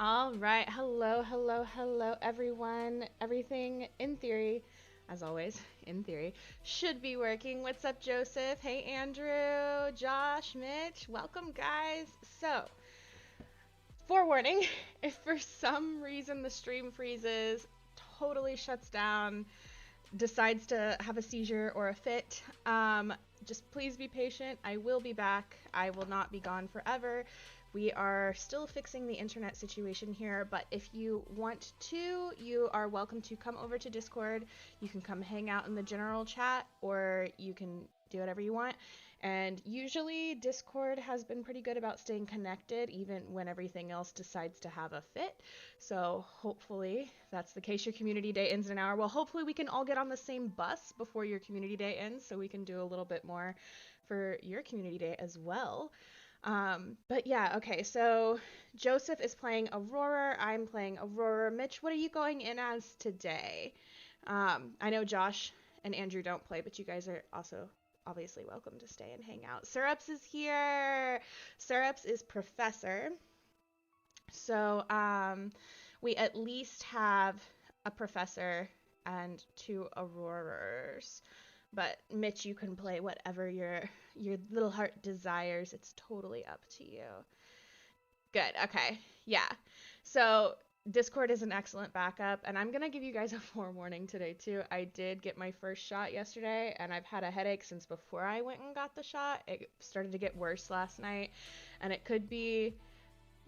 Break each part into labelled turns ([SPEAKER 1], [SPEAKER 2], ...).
[SPEAKER 1] All right. Hello, hello, hello, everyone. Everything in theory, as always, in theory, should be working. What's up, Joseph? Hey, Andrew, Josh, Mitch. Welcome, guys. So, forewarning, if for some reason the stream freezes, totally shuts down, decides to have a seizure or a fit, just please be patient. I will be back. I will not be gone forever. We are still fixing the internet situation here, but if you want to, you are welcome to come over to Discord. You can come hang out in the general chat, or you can do whatever you want. And usually Discord has been pretty good about staying connected even when everything else decides to have a fit. So hopefully that's the case. Your community day ends in an hour. Well, hopefully we can all get on the same bus before your community day ends so we can do a little bit more for your community day as well. But yeah, okay, so Joseph is playing Aurora. I'm playing Aurora. Mitch, what are you going in as today? I know Josh and Andrew don't play, but you guys are also obviously welcome to stay and hang out. Syrups is here. Syrups is Professor. So we at least have a Professor and two Auroras. But Mitch, you can play whatever your little heart desires. It's totally up to you. Good. Okay. Yeah. So Discord is an excellent backup, and I'm gonna give you guys a forewarning today too. I did get my first shot yesterday, and I've had a headache since before I went and got the shot. It started to get worse last night, and it could be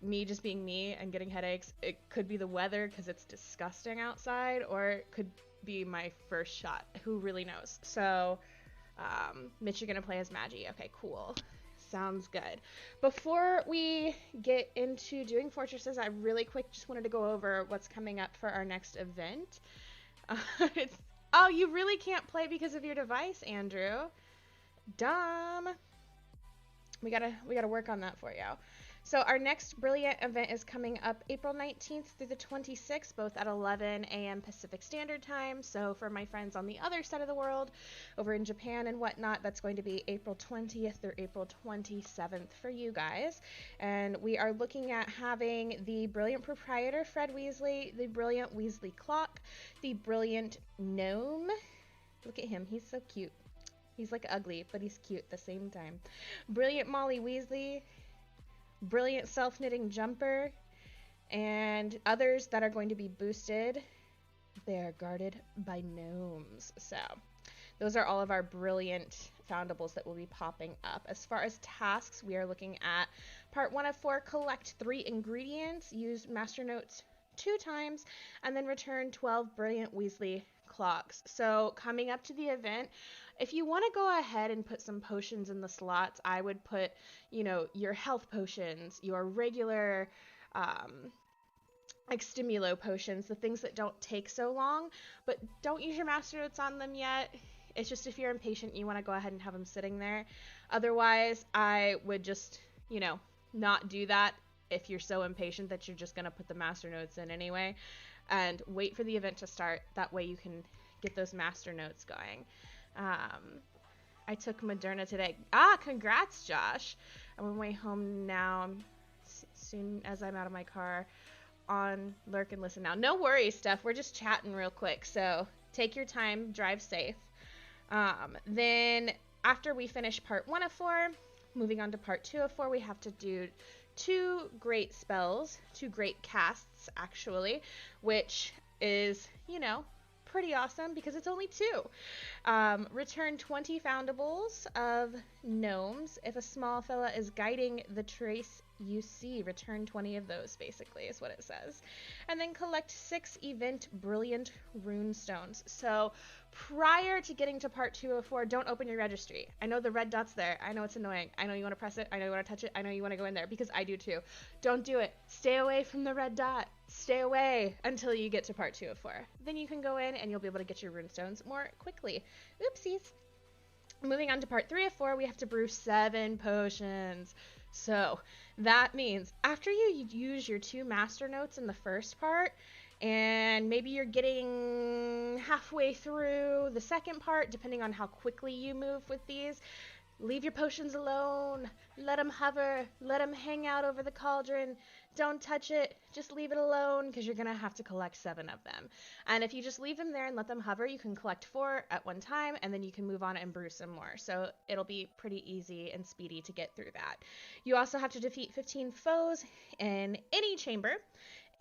[SPEAKER 1] me just being me and getting headaches. It could be the weather because it's disgusting outside, or it could be my first shot. Who really knows? So, Mitch, you're gonna play as Maggie. Okay, cool. Sounds good. Before we get into doing fortresses, I really quick just wanted to go over what's coming up for our next event. It's oh, you really can't play because of your device, Andrew. Dumb. We gotta work on that for you. So our next Brilliant event is coming up April 19th through the 26th, both at 11 a.m. Pacific Standard Time. So for my friends on the other side of the world, over in Japan and whatnot, that's going to be April 20th through April 27th for you guys. And we are looking at having the Brilliant Proprietor, Fred Weasley, the Brilliant Weasley Clock, the Brilliant Gnome. Look at him, he's so cute. He's like ugly, but he's cute at the same time. Brilliant Molly Weasley, Brilliant Self-Knitting Jumper, and others that are going to be boosted. They are guarded by gnomes. So those are all of our brilliant foundables that will be popping up. As far as tasks, we are looking at part 1 of 4, collect 3 ingredients, use Master Notes 2 times, and then return 12 Brilliant Weasley clocks. So coming up to the event, if you want to go ahead and put some potions in the slots, I would put, your health potions, your regular, like Stimulo potions, the things that don't take so long, but don't use your Master Notes on them yet. It's just if you're impatient, you want to go ahead and have them sitting there. Otherwise, I would just, not do that if you're so impatient that you're just going to put the Master Notes in anyway, and wait for the event to start. That way you can get those Master Notes going. I took Moderna today. Congrats, Josh. I'm on my way home now. Soon as I'm out of my car, on Lurk and Listen now. No worries, Steph. We're just chatting real quick. So take your time, drive safe. Then after we finish part 1 of 4, moving on to part 2 of 4, we have to do 2 great spells, 2 great casts actually, which is, pretty awesome because it's only 2. Return 20 foundables of gnomes. If a small fella is guiding the trace you see, return 20 of those, basically, is what it says. And then collect 6 event brilliant rune stones. So prior to getting to part 2 of 4, don't open your registry. I know the red dot's there. I know it's annoying. I know you want to press it. I know you want to touch it. I know you want to go in there because I do too. Don't do it. Stay away from the red dot. Stay away until you get to part 2 of 4. Then you can go in and you'll be able to get your rune stones more quickly. Oopsies. Moving on to part 3 of 4, we have to brew 7 potions. So that means after you use your 2 Master Notes in the first part, and maybe you're getting halfway through the second part, depending on how quickly you move with these, leave your potions alone. Let them hover. Let them hang out over the cauldron. don't touch it, just leave it alone because you're going to have to collect 7 of them. And if you just leave them there and let them hover, you can collect 4 at one time, and then you can move on and brew some more. So it'll be pretty easy and speedy to get through that. You also have to defeat 15 foes in any chamber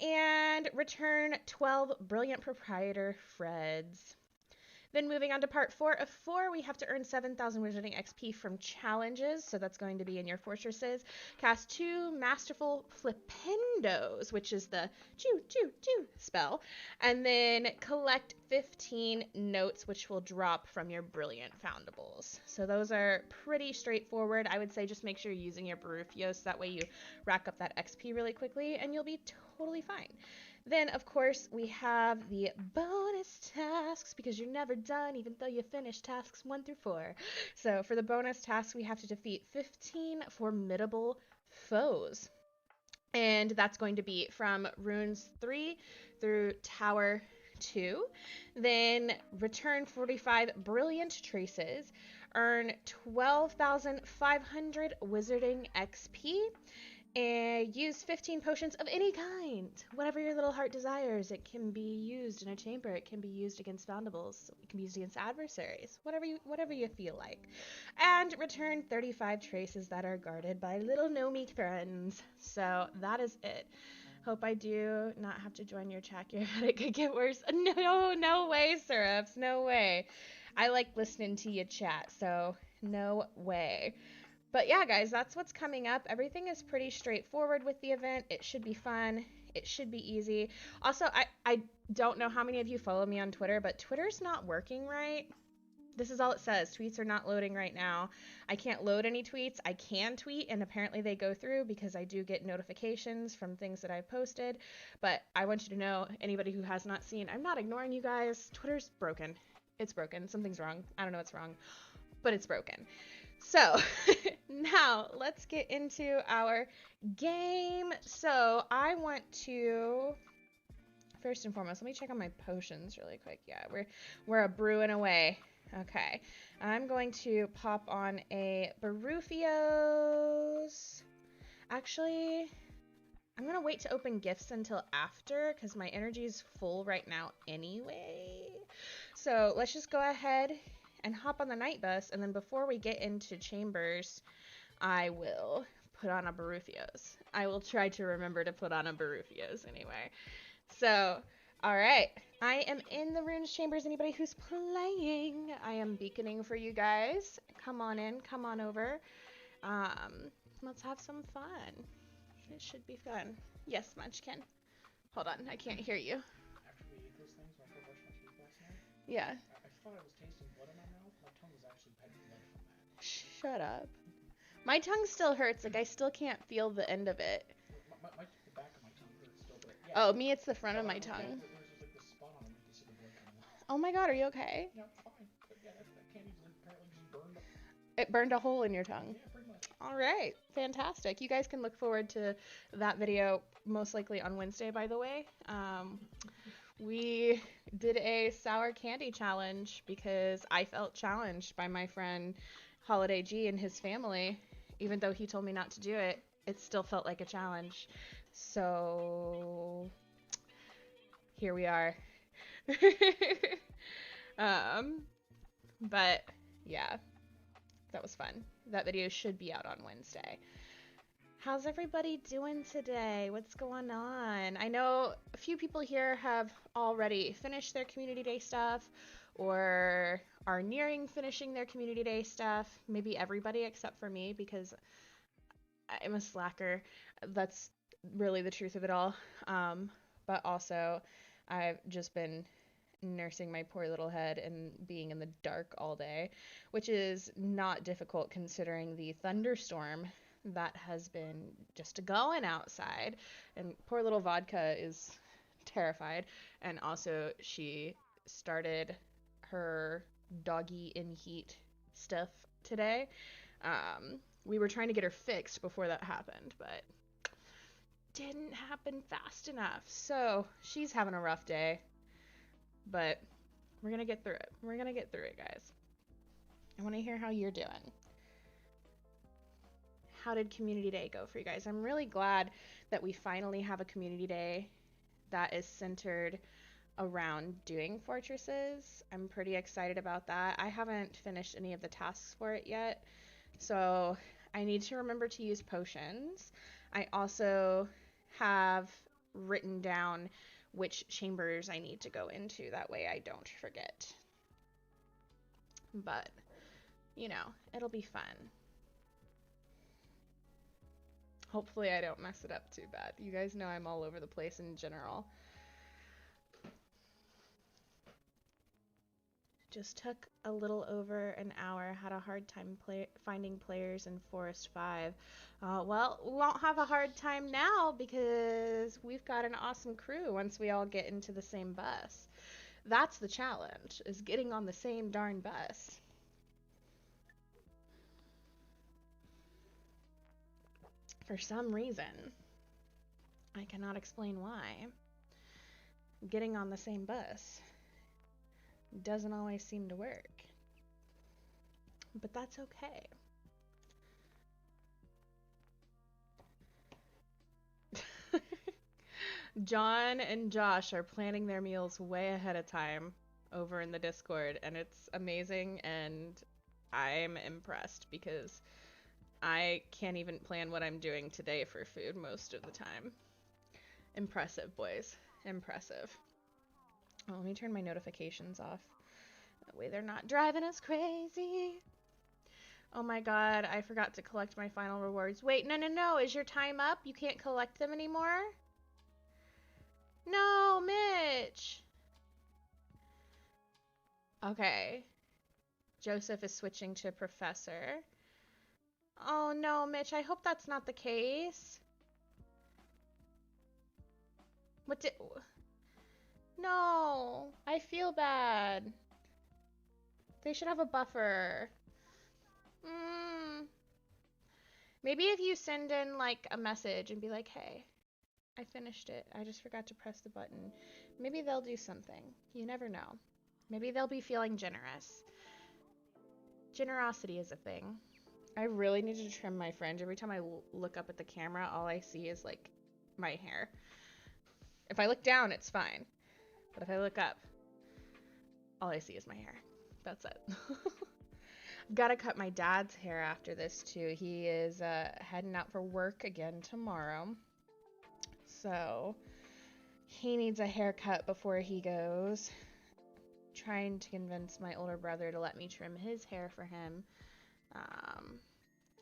[SPEAKER 1] and return 12 brilliant proprietor Freds. Then moving on to part 4 of 4, we have to earn 7,000 wizarding XP from challenges, so that's going to be in your fortresses. Cast 2 masterful flipendos, which is the choo choo choo spell, and then collect 15 notes, which will drop from your brilliant foundables. So those are pretty straightforward. I would say just make sure you're using your Barufios, that way you rack up that XP really quickly, and you'll be totally fine. Then, of course, we have the bonus tasks, because you're never done, even though you finish tasks 1 through 4. So for the bonus tasks, we have to defeat 15 formidable foes. And that's going to be from runes 3 through tower 2. Then return 45 brilliant traces, earn 12,500 wizarding XP, and use 15 potions of any kind. Whatever your little heart desires. It can be used in a chamber. It can be used against foundables. It can be used against adversaries. Whatever you feel like. And return 35 traces that are guarded by little gnomey friends. So that is it. Hope I do not have to join your chat. Your headache could get worse. No way, Syrups. No way. I like listening to you chat, so no way. But yeah, guys, that's what's coming up. Everything is pretty straightforward with the event. It should be fun. It should be easy. Also, I don't know how many of you follow me on Twitter, but Twitter's not working right. This is all it says. Tweets are not loading right now. I can't load any tweets. I can tweet, and apparently they go through because I do get notifications from things that I've posted. But I want you to know, anybody who has not seen, I'm not ignoring you guys. Twitter's broken. It's broken. Something's wrong. I don't know what's wrong, but it's broken. So now let's get into our game. So I want to, first and foremost, let me check on my potions really quick. Yeah, we're a brewing away. Okay, I'm going to pop on a Barufios. Actually, I'm going to wait to open gifts until after because my energy is full right now anyway. So let's just go ahead and hop on the night bus, and then before we get into chambers, I will put on a Barufios. I will try to remember to put on a Barufios anyway. So, all right. I am in the runes chambers. Anybody who's playing, I am beaconing for you guys. Come on in. Come on over. Let's have some fun. It should be fun. Yes, Munchkin. Hold on. I can't hear you.
[SPEAKER 2] After we ate those things, when I brushed my teeth last night,
[SPEAKER 1] Yeah.
[SPEAKER 2] I thought I was tasting blood in my mouth. My tongue was actually had blood from that.
[SPEAKER 1] Shut up. My tongue still hurts. Like, I still can't feel the end of it.
[SPEAKER 2] The back of my tongue hurts still, but yeah.
[SPEAKER 1] Oh, me, it's the front of my tongue.
[SPEAKER 2] There's just like this spot on it where you can see the blood coming out.
[SPEAKER 1] Oh my god, are you okay?
[SPEAKER 2] Yeah, fine. But yeah, that candy's apparently just burned up.
[SPEAKER 1] It burned a hole in your tongue.
[SPEAKER 2] Yeah, pretty much.
[SPEAKER 1] All right, fantastic. You guys can look forward to that video most likely on Wednesday, by the way. We did a sour candy challenge because I felt challenged by my friend Holiday G and his family. Even though he told me not to do it, it still felt like a challenge. So here we are. But yeah, that was fun. That video should be out on Wednesday. How's everybody doing today? What's going on? I know a few people here have already finished their community day stuff or are nearing finishing their community day stuff. Maybe everybody except for me because I'm a slacker. That's really the truth of it all. But also I've just been nursing my poor little head and being in the dark all day, which is not difficult considering the thunderstorm that has been just going outside, and poor little Vodka is terrified. And also she started her doggy in heat stuff today. We were trying to get her fixed before that happened, but didn't happen fast enough. So she's having a rough day, but we're gonna get through it. We're gonna get through it, guys. I want to hear how you're doing. how did community day go for you guys? I'm really glad that we finally have a community day that is centered around doing fortresses. I'm pretty excited about that. I haven't finished any of the tasks for it yet, so I need to remember to use potions. I also have written down which chambers I need to go into. That way I don't forget. But, you know, it'll be fun. Hopefully I don't mess it up too bad. You guys know I'm all over the place in general. Just took a little over an hour. Had a hard time finding players in Forest 5. Well, we won't have a hard time now because we've got an awesome crew once we all get into the same bus. That's the challenge, is getting on the same darn bus. For some reason, I cannot explain why, getting on the same bus doesn't always seem to work. But that's okay. John and Josh are planning their meals way ahead of time over in the Discord, and it's amazing, and I'm impressed because I can't even plan what I'm doing today for food most of the time. Impressive, boys. Impressive. Oh, let me turn my notifications off. That way they're not driving us crazy. Oh my god, I forgot to collect my final rewards. Wait, no. Is your time up? You can't collect them anymore? No, Mitch. Okay. Joseph is switching to professor. Oh no, Mitch, I hope that's not the case. What did... No, I feel bad. They should have a buffer. Maybe if you send in like a message and be like, hey, I finished it. I just forgot to press the button. Maybe they'll do something. You never know. Maybe they'll be feeling generous. Generosity is a thing. I really need to trim my fringe. Every time I look up at the camera, all I see is like my hair. If I look down, it's fine. But if I look up, all I see is my hair. That's it. I've got to cut my dad's hair after this too. He is heading out for work again tomorrow. So he needs a haircut before he goes. Trying to convince my older brother to let me trim his hair for him.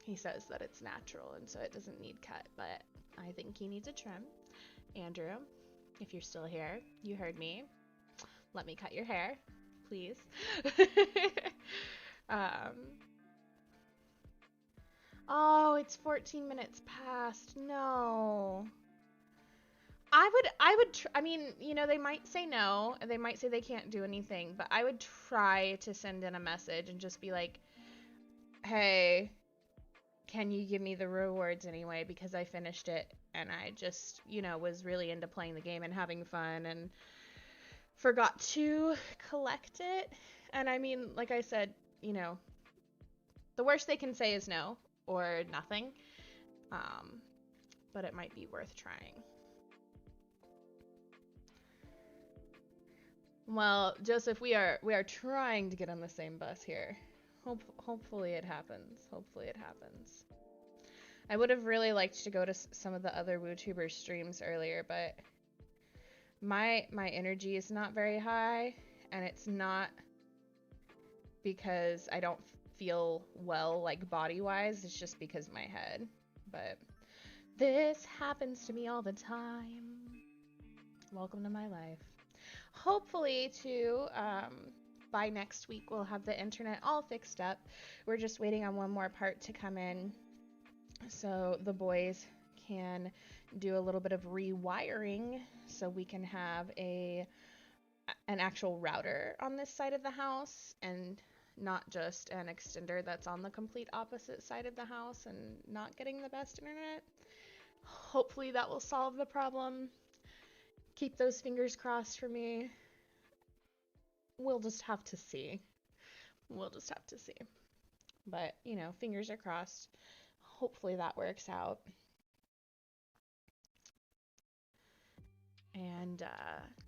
[SPEAKER 1] He says that it's natural and so it doesn't need cut, but I think he needs a trim. Andrew, if you're still here, you heard me. Let me cut your hair, please. Oh, it's 14 minutes past. No. I mean, you know, they might say no, and they might say they can't do anything, but I would try to send in a message and just be like, hey, can you give me the rewards anyway? Because I finished it, and I just, you know, was really into playing the game and having fun, and forgot to collect it. And I mean, like I said, you know, the worst they can say is no, or nothing, but it might be worth trying. Well, Joseph, we are trying to get on the same bus here. Hopefully it happens. Hopefully it happens. I would have really liked to go to some of the other WooTubers streams earlier, but my energy is not very high, and it's not because I don't feel well, like body-wise. It's just because of my head. But this happens to me all the time. Welcome to my life. Hopefully, too, by next week, we'll have the internet all fixed up. We're just waiting on one more part to come in so the boys can do a little bit of rewiring so we can have an actual router on this side of the house and not just an extender that's on the complete opposite side of the house and not getting the best internet. Hopefully that will solve the problem. Keep those fingers crossed for me. We'll just have to see. We'll just have to see. But, you know, fingers are crossed. hopefully that works out. And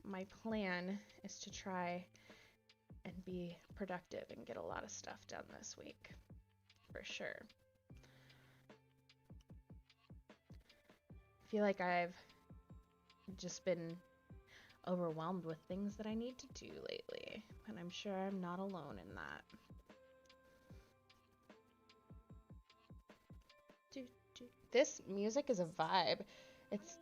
[SPEAKER 1] my plan is to try and be productive and get a lot of stuff done this week, for sure. I feel like I've just been overwhelmed with things that I need to do lately, and I'm sure I'm not alone in that. This music is a vibe. It's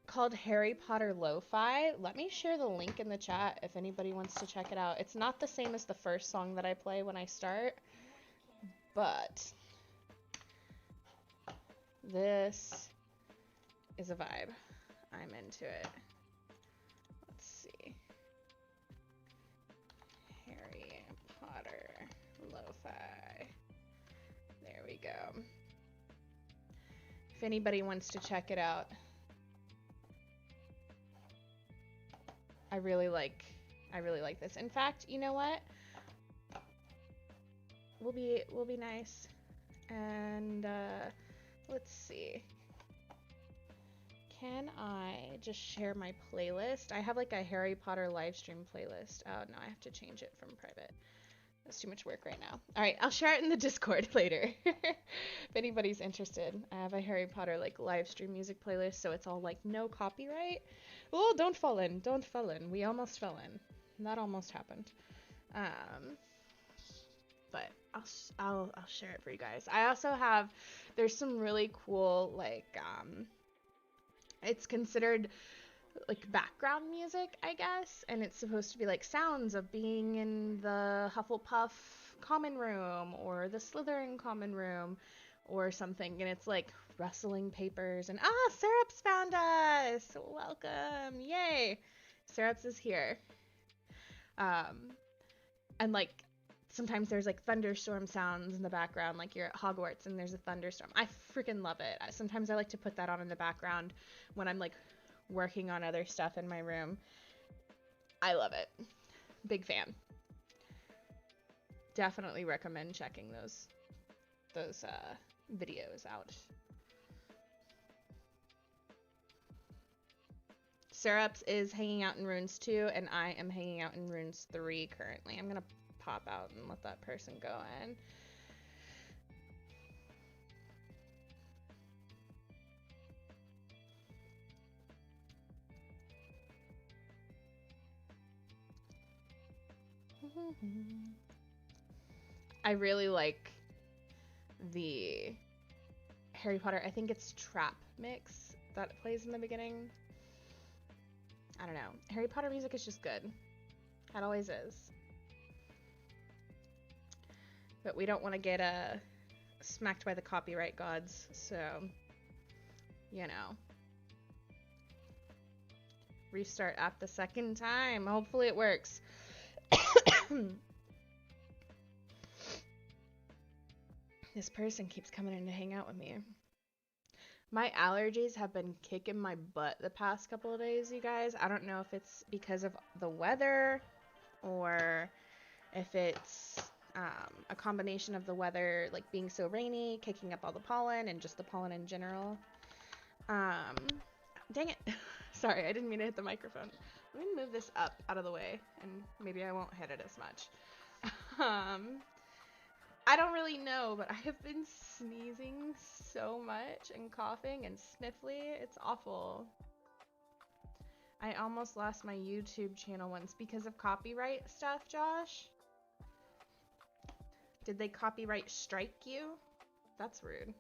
[SPEAKER 1] called Harry Potter Lo-Fi. Let me share the link in the chat if anybody wants to check it out. It's not the same as the first song that I play when I start, but this is a vibe. I'm into it. Let's see. Harry Potter Lo-Fi. There we go. If anybody wants to check it out. I really like this. In fact, you know what? We'll be nice. And let's see. Can I just share my playlist? I have like a Harry Potter live stream playlist. Oh no, I have to change it from private. That's too much work right now. All right, I'll share it in the Discord later. If anybody's interested. I have a Harry Potter like live stream music playlist, so it's all like no copyright. Oh, don't fall in. Don't fall in. We almost fell in. That almost happened. But I'll share it for you guys. I also have, there's some really cool like it's considered like background music, I guess, and it's supposed to be like sounds of being in the Hufflepuff common room or the Slytherin common room or something, and it's like rustling papers and Syrups found us. Welcome. Yay. Syrups is here. And like sometimes there's like thunderstorm sounds in the background, like you're at Hogwarts and there's a thunderstorm. I freaking love it. Sometimes I like to put that on in the background when I'm like working on other stuff in my room. I love it. Big fan. Definitely recommend checking those videos out. Syrups is hanging out in Runes 2, and I am hanging out in Runes 3 currently. I'm gonna pop out and let that person go in. I really like the Harry Potter, I think it's Trap mix that plays in the beginning. I don't know. Harry Potter music is just good. It always is. But we don't want to get smacked by the copyright gods, so, you know. Restart app the second time. Hopefully it works. This person keeps coming in to hang out with me. My allergies have been kicking my butt the past couple of days, you guys. I don't know if it's because of the weather or if it's a combination of the weather, like being so rainy, kicking up all the pollen, and just the pollen in general. Dang it. Sorry, I didn't mean to hit the microphone. Let me move this up out of the way, and maybe I won't hit it as much. I don't really know, but I have been sneezing so much and coughing and sniffly. It's awful. I almost lost my YouTube channel once because of copyright stuff, Josh. Did they copyright strike you? That's rude.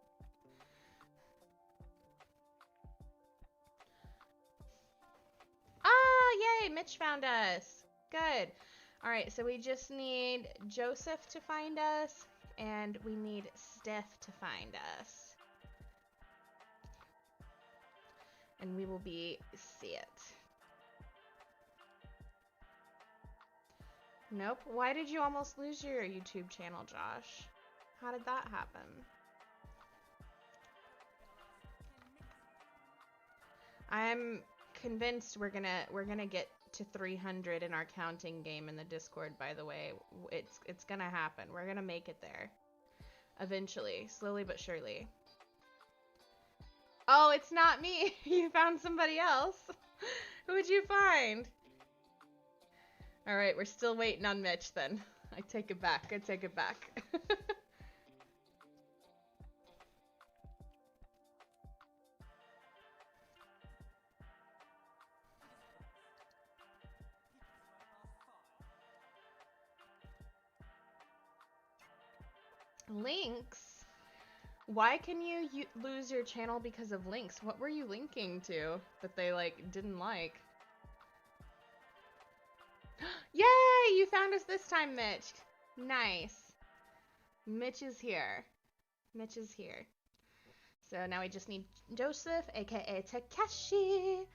[SPEAKER 1] Yay, Mitch found us. Good. All right, so we just need Joseph to find us, and we need Steph to find us. And we will be set. Nope. Why did you almost lose your YouTube channel, Josh? How did that happen? I'm convinced we're gonna get to 300 in our counting game in the Discord, by the way. It's gonna happen. We're gonna make it there. Eventually. Slowly but surely. Oh, it's not me. You found somebody else. Who would you find? All right, we're still waiting on Mitch then. I take it back. I take it back. Links? Why can you lose your channel because of links? What were you linking to that they like didn't like? Yay! You found us this time, Mitch. Nice. Mitch is here. Mitch is here. So now we just need Joseph, aka Takeshi,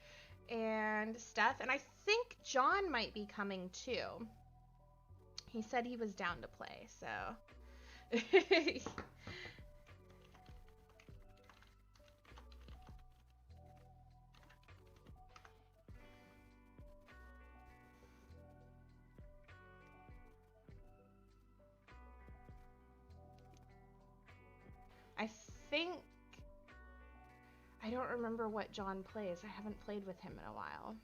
[SPEAKER 1] and Steph, and I think John might be coming too. He said he was down to play, so. I think I don't remember what John plays. I haven't played with him in a while.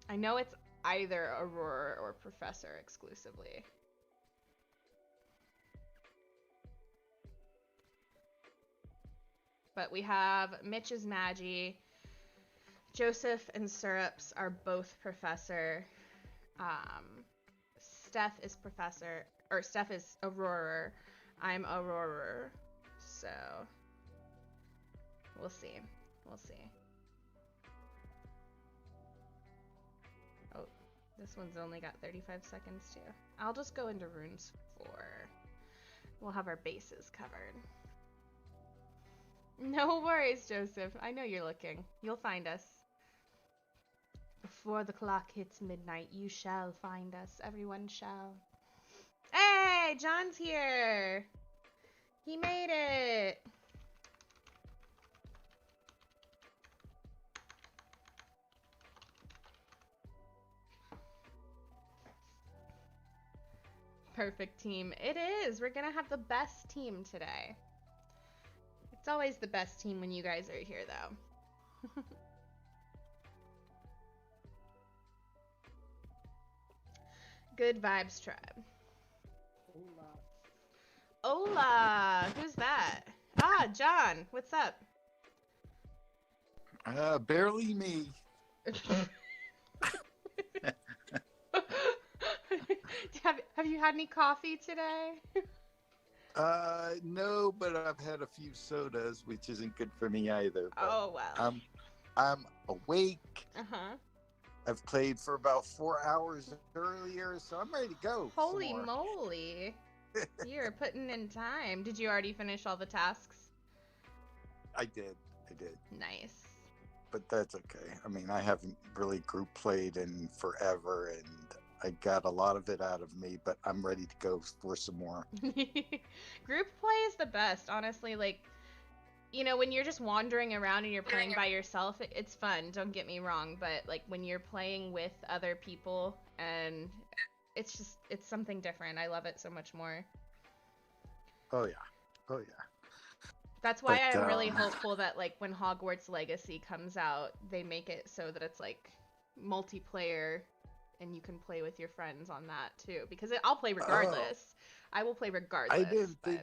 [SPEAKER 1] I know it's either Aurora or Professor exclusively. But we have Mitch's Magi. Joseph and Syrups are both Professor. Steph is Professor, or Steph is Aurora. I'm Aurora. So we'll see. We'll see. Oh, this one's only got 35 seconds too. I'll just go into runes 4. We'll have our bases covered. No worries, Joseph. I know you're looking. You'll find us. Before the clock hits midnight, you shall find us. Everyone shall. Hey, John's here. He made it. Perfect team. It is. We're going to have the best team today. It's always the best team when you guys are here, though. Good vibes, tribe. Hola. Who's that? Ah, John. What's up?
[SPEAKER 3] Barely me.
[SPEAKER 1] Have you had any coffee today?
[SPEAKER 3] No, but I've had a few sodas, which isn't good for me either. But
[SPEAKER 1] Oh, well.
[SPEAKER 3] I'm awake.
[SPEAKER 1] Uh-huh.
[SPEAKER 3] I've played for about 4 hours earlier, so I'm ready to go.
[SPEAKER 1] Holy moly. You're putting in time. Did you already finish all the tasks?
[SPEAKER 3] I did.
[SPEAKER 1] Nice.
[SPEAKER 3] But that's okay. I mean, I haven't really group played in forever, and I got a lot of it out of me, but I'm ready to go for some more.
[SPEAKER 1] Group play is the best, honestly. Like, you know, when you're just wandering around and you're playing by yourself, it's fun, don't get me wrong, but like when you're playing with other people, and it's something different. I love it so much more.
[SPEAKER 3] Oh yeah.
[SPEAKER 1] That's why I'm really hopeful that like when Hogwarts Legacy comes out, they make it so that it's like multiplayer and you can play with your friends on that too, because I'll play regardless. I will play regardless.
[SPEAKER 3] I didn't think.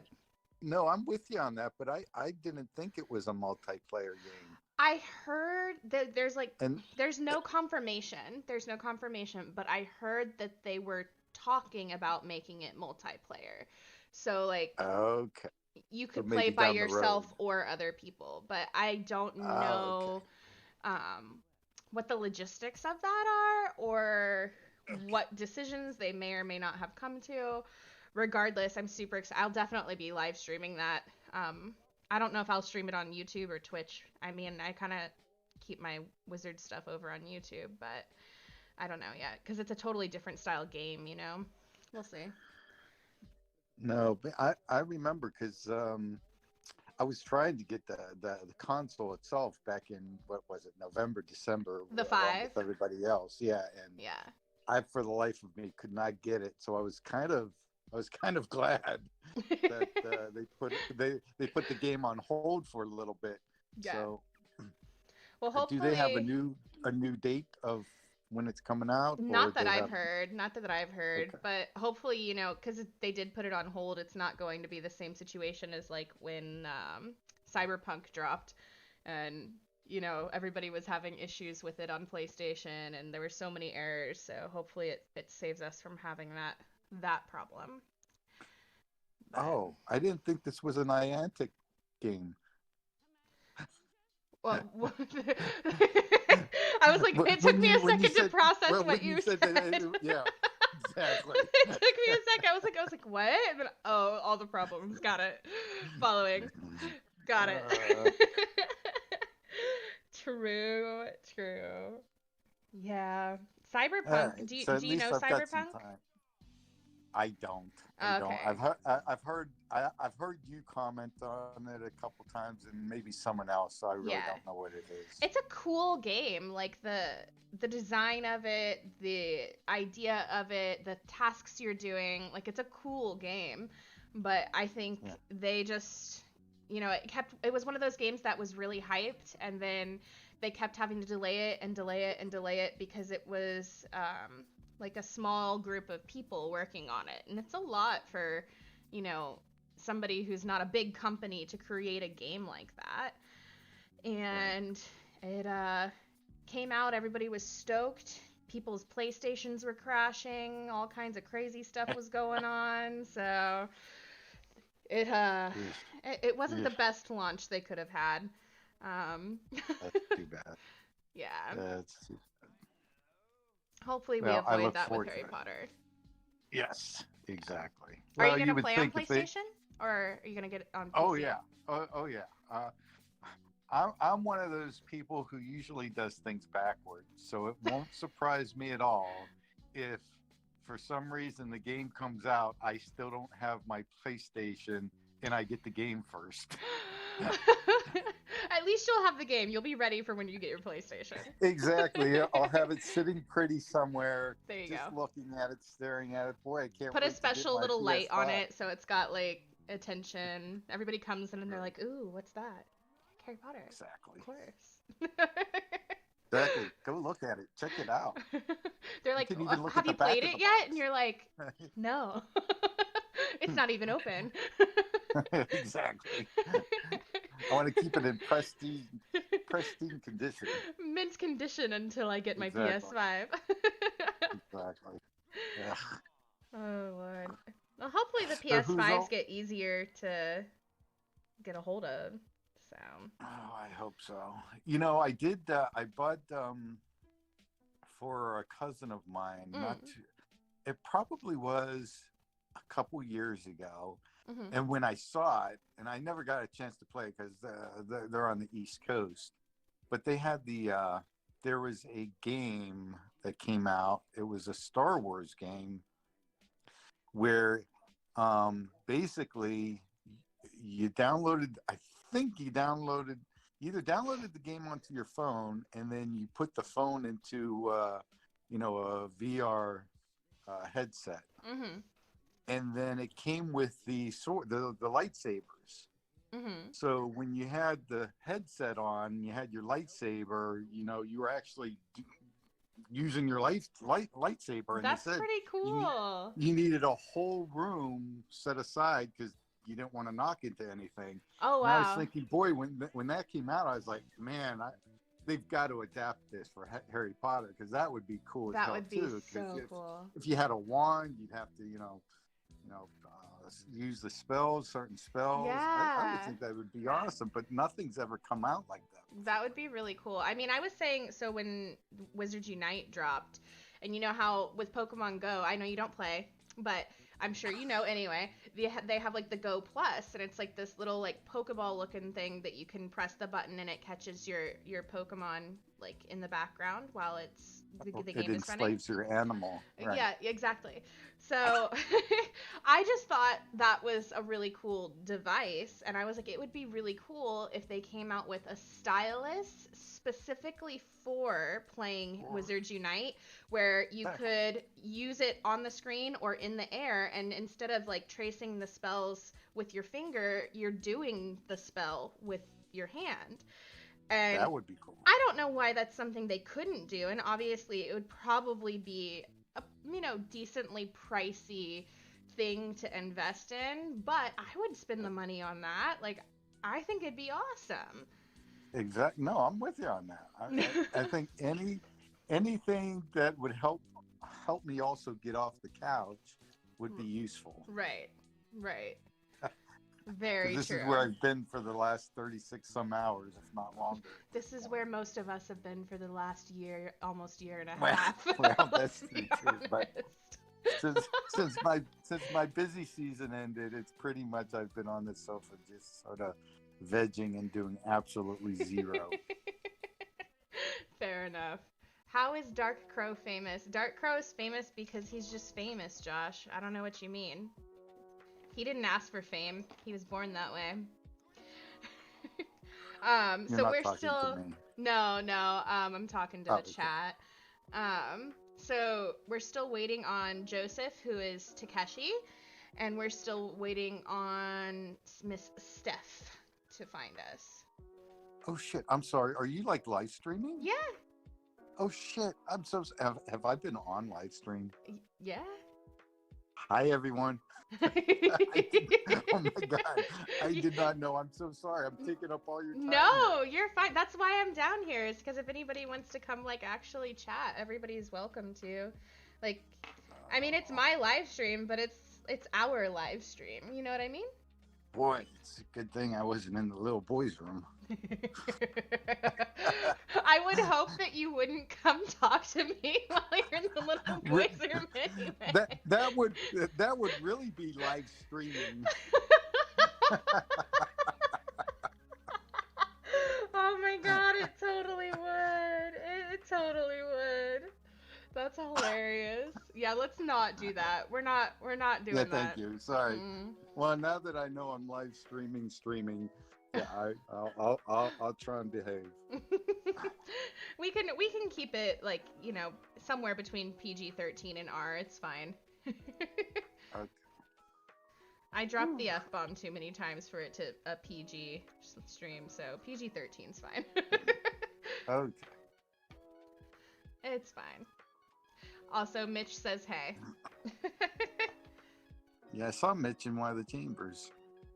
[SPEAKER 3] No, I'm with you on that, but I didn't think it was a multiplayer game.
[SPEAKER 1] I heard that there's no confirmation. There's no confirmation, but I heard that they were talking about making it multiplayer. So like,
[SPEAKER 3] okay,
[SPEAKER 1] you could play by yourself or other people, but I don't know what the logistics of that are, or what decisions they may or may not have come to. Regardless, I'm super excited. I'll definitely be live streaming that. I don't know if I'll stream it on YouTube or Twitch. I mean, I kind of keep my wizard stuff over on YouTube, but I don't know yet, because it's a totally different style game, you know? We'll see.
[SPEAKER 3] No, but I remember because I was trying to get the console itself back in, what was it, November, December,
[SPEAKER 1] the 5
[SPEAKER 3] with everybody else. Yeah, and
[SPEAKER 1] yeah,
[SPEAKER 3] I, for the life of me, could not get it. So I was kind of glad that they put the game on hold for a little bit.
[SPEAKER 1] Yeah.
[SPEAKER 3] So,
[SPEAKER 1] Well,
[SPEAKER 3] do they have a
[SPEAKER 1] hopefully,
[SPEAKER 3] new date of when it's coming out, or
[SPEAKER 1] not that
[SPEAKER 3] they
[SPEAKER 1] I've
[SPEAKER 3] have?
[SPEAKER 1] heard, not that I've heard,
[SPEAKER 3] Okay.
[SPEAKER 1] but hopefully, because they did put it on hold, it's not going to be the same situation as like when Cyberpunk dropped, and everybody was having issues with it on PlayStation, and there were so many errors. So hopefully, it saves us from having that problem. But
[SPEAKER 3] Oh, I didn't think this was a Niantic game.
[SPEAKER 1] well, I was like, it took me a
[SPEAKER 3] When you
[SPEAKER 1] second to
[SPEAKER 3] said
[SPEAKER 1] process
[SPEAKER 3] well
[SPEAKER 1] what
[SPEAKER 3] when you
[SPEAKER 1] you
[SPEAKER 3] said that
[SPEAKER 1] said.
[SPEAKER 3] yeah, exactly.
[SPEAKER 1] It took me a second. I was like, what? And then, oh, all the problems. Got it. Following. Got it.
[SPEAKER 3] uh,
[SPEAKER 1] True. True. Yeah.
[SPEAKER 3] all
[SPEAKER 1] Cyberpunk.
[SPEAKER 3] right,
[SPEAKER 1] Do you
[SPEAKER 3] so at
[SPEAKER 1] do you
[SPEAKER 3] least
[SPEAKER 1] know
[SPEAKER 3] I've got some
[SPEAKER 1] Cyberpunk?
[SPEAKER 3] time. I don't. I don't.
[SPEAKER 1] Okay.
[SPEAKER 3] I've heard you comment on it a couple times, and maybe someone else. So I really
[SPEAKER 1] Yeah.
[SPEAKER 3] don't know what it is.
[SPEAKER 1] It's a cool game. Like the design of it, the idea of it, the tasks you're doing, like it's a cool game. But I think
[SPEAKER 3] Yeah.
[SPEAKER 1] they just it was one of those games that was really hyped, and then they kept having to delay it and delay it and delay it because it was like a small group of people working on it. And it's a lot for, you know, somebody who's not a big company to create a game like that.
[SPEAKER 3] Right.
[SPEAKER 1] And it came out, everybody was stoked. People's PlayStations were crashing, all kinds of crazy stuff was going on. So it
[SPEAKER 3] Ugh,
[SPEAKER 1] it wasn't
[SPEAKER 3] ugh,
[SPEAKER 1] the best launch they could have had. Um,
[SPEAKER 3] that's too bad.
[SPEAKER 1] yeah.
[SPEAKER 3] That's
[SPEAKER 1] Hopefully we
[SPEAKER 3] well. I
[SPEAKER 1] avoid
[SPEAKER 3] look
[SPEAKER 1] that with
[SPEAKER 3] forward to
[SPEAKER 1] Harry
[SPEAKER 3] it.
[SPEAKER 1] Potter.
[SPEAKER 3] Yes, exactly.
[SPEAKER 1] Are you
[SPEAKER 3] Well,
[SPEAKER 1] gonna
[SPEAKER 3] you would
[SPEAKER 1] play on
[SPEAKER 3] think if they.
[SPEAKER 1] PlayStation, or are you gonna get it on
[SPEAKER 3] Oh
[SPEAKER 1] PC?
[SPEAKER 3] yeah. Oh yeah. I'm one of those people who usually does things backwards, so it won't surprise me at all if, for some reason, the game comes out, I still don't have my PlayStation, and I get the game first.
[SPEAKER 1] At least you'll have the game. You'll be ready for when you get your PlayStation.
[SPEAKER 3] Exactly. I'll have it sitting pretty somewhere,
[SPEAKER 1] There you
[SPEAKER 3] just
[SPEAKER 1] go.
[SPEAKER 3] looking at it, staring at it. Boy, I can't
[SPEAKER 1] Put a
[SPEAKER 3] wait to get
[SPEAKER 1] special
[SPEAKER 3] my
[SPEAKER 1] little light on
[SPEAKER 3] PS5.
[SPEAKER 1] it so it's got like attention. Everybody comes in and they're
[SPEAKER 3] Right.
[SPEAKER 1] like, "Ooh, what's that?" Harry Potter.
[SPEAKER 3] Exactly.
[SPEAKER 1] Of course.
[SPEAKER 3] Exactly. Go look at it. Check it out.
[SPEAKER 1] They're
[SPEAKER 3] You
[SPEAKER 1] like,
[SPEAKER 3] can even look
[SPEAKER 1] "Have
[SPEAKER 3] at the
[SPEAKER 1] you
[SPEAKER 3] back
[SPEAKER 1] played
[SPEAKER 3] of
[SPEAKER 1] it
[SPEAKER 3] the
[SPEAKER 1] yet?" And
[SPEAKER 3] box.
[SPEAKER 1] you're like, "No." It's not even open.
[SPEAKER 3] Exactly. I want to keep it in pristine condition.
[SPEAKER 1] Mint condition until I get my
[SPEAKER 3] Exactly.
[SPEAKER 1] PS5.
[SPEAKER 3] Exactly. Yeah.
[SPEAKER 1] Oh Lord. Well, hopefully the
[SPEAKER 3] So who's
[SPEAKER 1] PS5s
[SPEAKER 3] all?
[SPEAKER 1] get easier to get a hold of. So.
[SPEAKER 3] Oh, I hope so. I did. I bought for a cousin of mine. Not
[SPEAKER 1] Mm.
[SPEAKER 3] too, it probably was a couple years ago.
[SPEAKER 1] Mhm.
[SPEAKER 3] And when I saw it, and I never got a chance to play because they're on the East Coast, but they had there was a game that came out. It was a Star Wars game where basically you downloaded, I think you either downloaded the game onto your phone and then you put the phone into, a VR headset.
[SPEAKER 1] Mhm.
[SPEAKER 3] And then it came with the sword, the lightsabers.
[SPEAKER 1] Mhm.
[SPEAKER 3] So when you had the headset on, you had your lightsaber. You were actually using your lightsaber, and they
[SPEAKER 1] That's
[SPEAKER 3] said
[SPEAKER 1] pretty
[SPEAKER 3] you need
[SPEAKER 1] cool.
[SPEAKER 3] you needed a whole room set aside because you didn't want to knock into anything.
[SPEAKER 1] Oh
[SPEAKER 3] And I was
[SPEAKER 1] wow.
[SPEAKER 3] thinking, boy, when that came out, I was like, man, they've got to adapt this for Harry Potter because that would be cool as
[SPEAKER 1] That
[SPEAKER 3] hell
[SPEAKER 1] would be
[SPEAKER 3] too. Because
[SPEAKER 1] so cool.
[SPEAKER 3] if you had a wand, you'd have to, use the spells, certain spells. I would
[SPEAKER 1] Yeah.
[SPEAKER 3] think that would be awesome, but nothing's ever come out like that
[SPEAKER 1] That would
[SPEAKER 3] before.
[SPEAKER 1] be really cool. I mean, I was saying, so when Wizards Unite dropped, and you know how with Pokemon Go, I know you don't play, but I'm sure you know anyway, they have like the Go Plus, and it's like this little like Pokeball looking thing that you can press the button and it catches your Pokemon like in the background while the
[SPEAKER 3] It
[SPEAKER 1] game is running.
[SPEAKER 3] enslaves your animal, right?
[SPEAKER 1] Yeah, exactly. So I just thought that was a really cool device. And I was like, it would be really cool if they came out with a stylus specifically for playing Wizards Unite, where you could use it on the screen or in the air. And instead of like tracing the spells with your finger, you're doing the spell with your hand. And
[SPEAKER 3] That would be cool.
[SPEAKER 1] I don't know why that's something they couldn't do. And obviously, it would probably be a, decently pricey thing to invest in. But I would spend the money on that. Like, I think it'd be awesome.
[SPEAKER 3] Exactly. No, I'm with you on that. I think anything that would help me also get off the couch would be useful.
[SPEAKER 1] Right.
[SPEAKER 3] Because
[SPEAKER 1] Very
[SPEAKER 3] this
[SPEAKER 1] true.
[SPEAKER 3] is where I've been for the last 36 some hours, if not longer.
[SPEAKER 1] This is where most of us have been for the last year, almost year and a
[SPEAKER 3] Well,
[SPEAKER 1] half.
[SPEAKER 3] that's true too. But since my busy season ended, it's pretty much I've been on the sofa just sort of vegging and doing absolutely zero.
[SPEAKER 1] Fair enough. How is Dark Crow famous? Dark Crow is famous because he's just famous, Josh. I don't know what you mean. He didn't ask for fame. He was born that way.
[SPEAKER 3] You're
[SPEAKER 1] so
[SPEAKER 3] not
[SPEAKER 1] we're
[SPEAKER 3] talking
[SPEAKER 1] still
[SPEAKER 3] to me.
[SPEAKER 1] no. I'm talking to the
[SPEAKER 3] okay.
[SPEAKER 1] chat. So we're still waiting on Joseph, who is Takeshi, and we're still waiting on Miss Steph to find us.
[SPEAKER 3] Oh shit! I'm sorry. Are you like live streaming?
[SPEAKER 1] Yeah.
[SPEAKER 3] Oh shit! I'm so. Have I been on live stream?
[SPEAKER 1] Yeah.
[SPEAKER 3] Hi everyone. Oh my god! I did not know. I'm so sorry. I'm taking up all your time.
[SPEAKER 1] No, you're fine. That's why I'm down here. Is because if anybody wants to come, like, actually chat, everybody's welcome to. Like, I mean, it's my live stream, but it's our live stream. You know what I mean?
[SPEAKER 3] Boy, it's a good thing I wasn't in the little boys' room.
[SPEAKER 1] I would hope that you wouldn't come talk to me while you're in the little boys' room anyway.
[SPEAKER 3] That would really be live streaming.
[SPEAKER 1] Oh my god, it totally would. It totally would. That's hilarious. Yeah, let's not do that. We're not doing that.
[SPEAKER 3] Thank you. Sorry. Well, now that I know I'm live streaming, yeah, I'll try and behave.
[SPEAKER 1] we can keep it, like, somewhere between PG-13 and R. It's fine.
[SPEAKER 3] Okay.
[SPEAKER 1] I dropped the F-bomb too many times for it to a PG stream, so PG-13's fine.
[SPEAKER 3] Okay.
[SPEAKER 1] It's fine. Also, Mitch says hey.
[SPEAKER 3] Yeah, I saw Mitch in one of the chambers.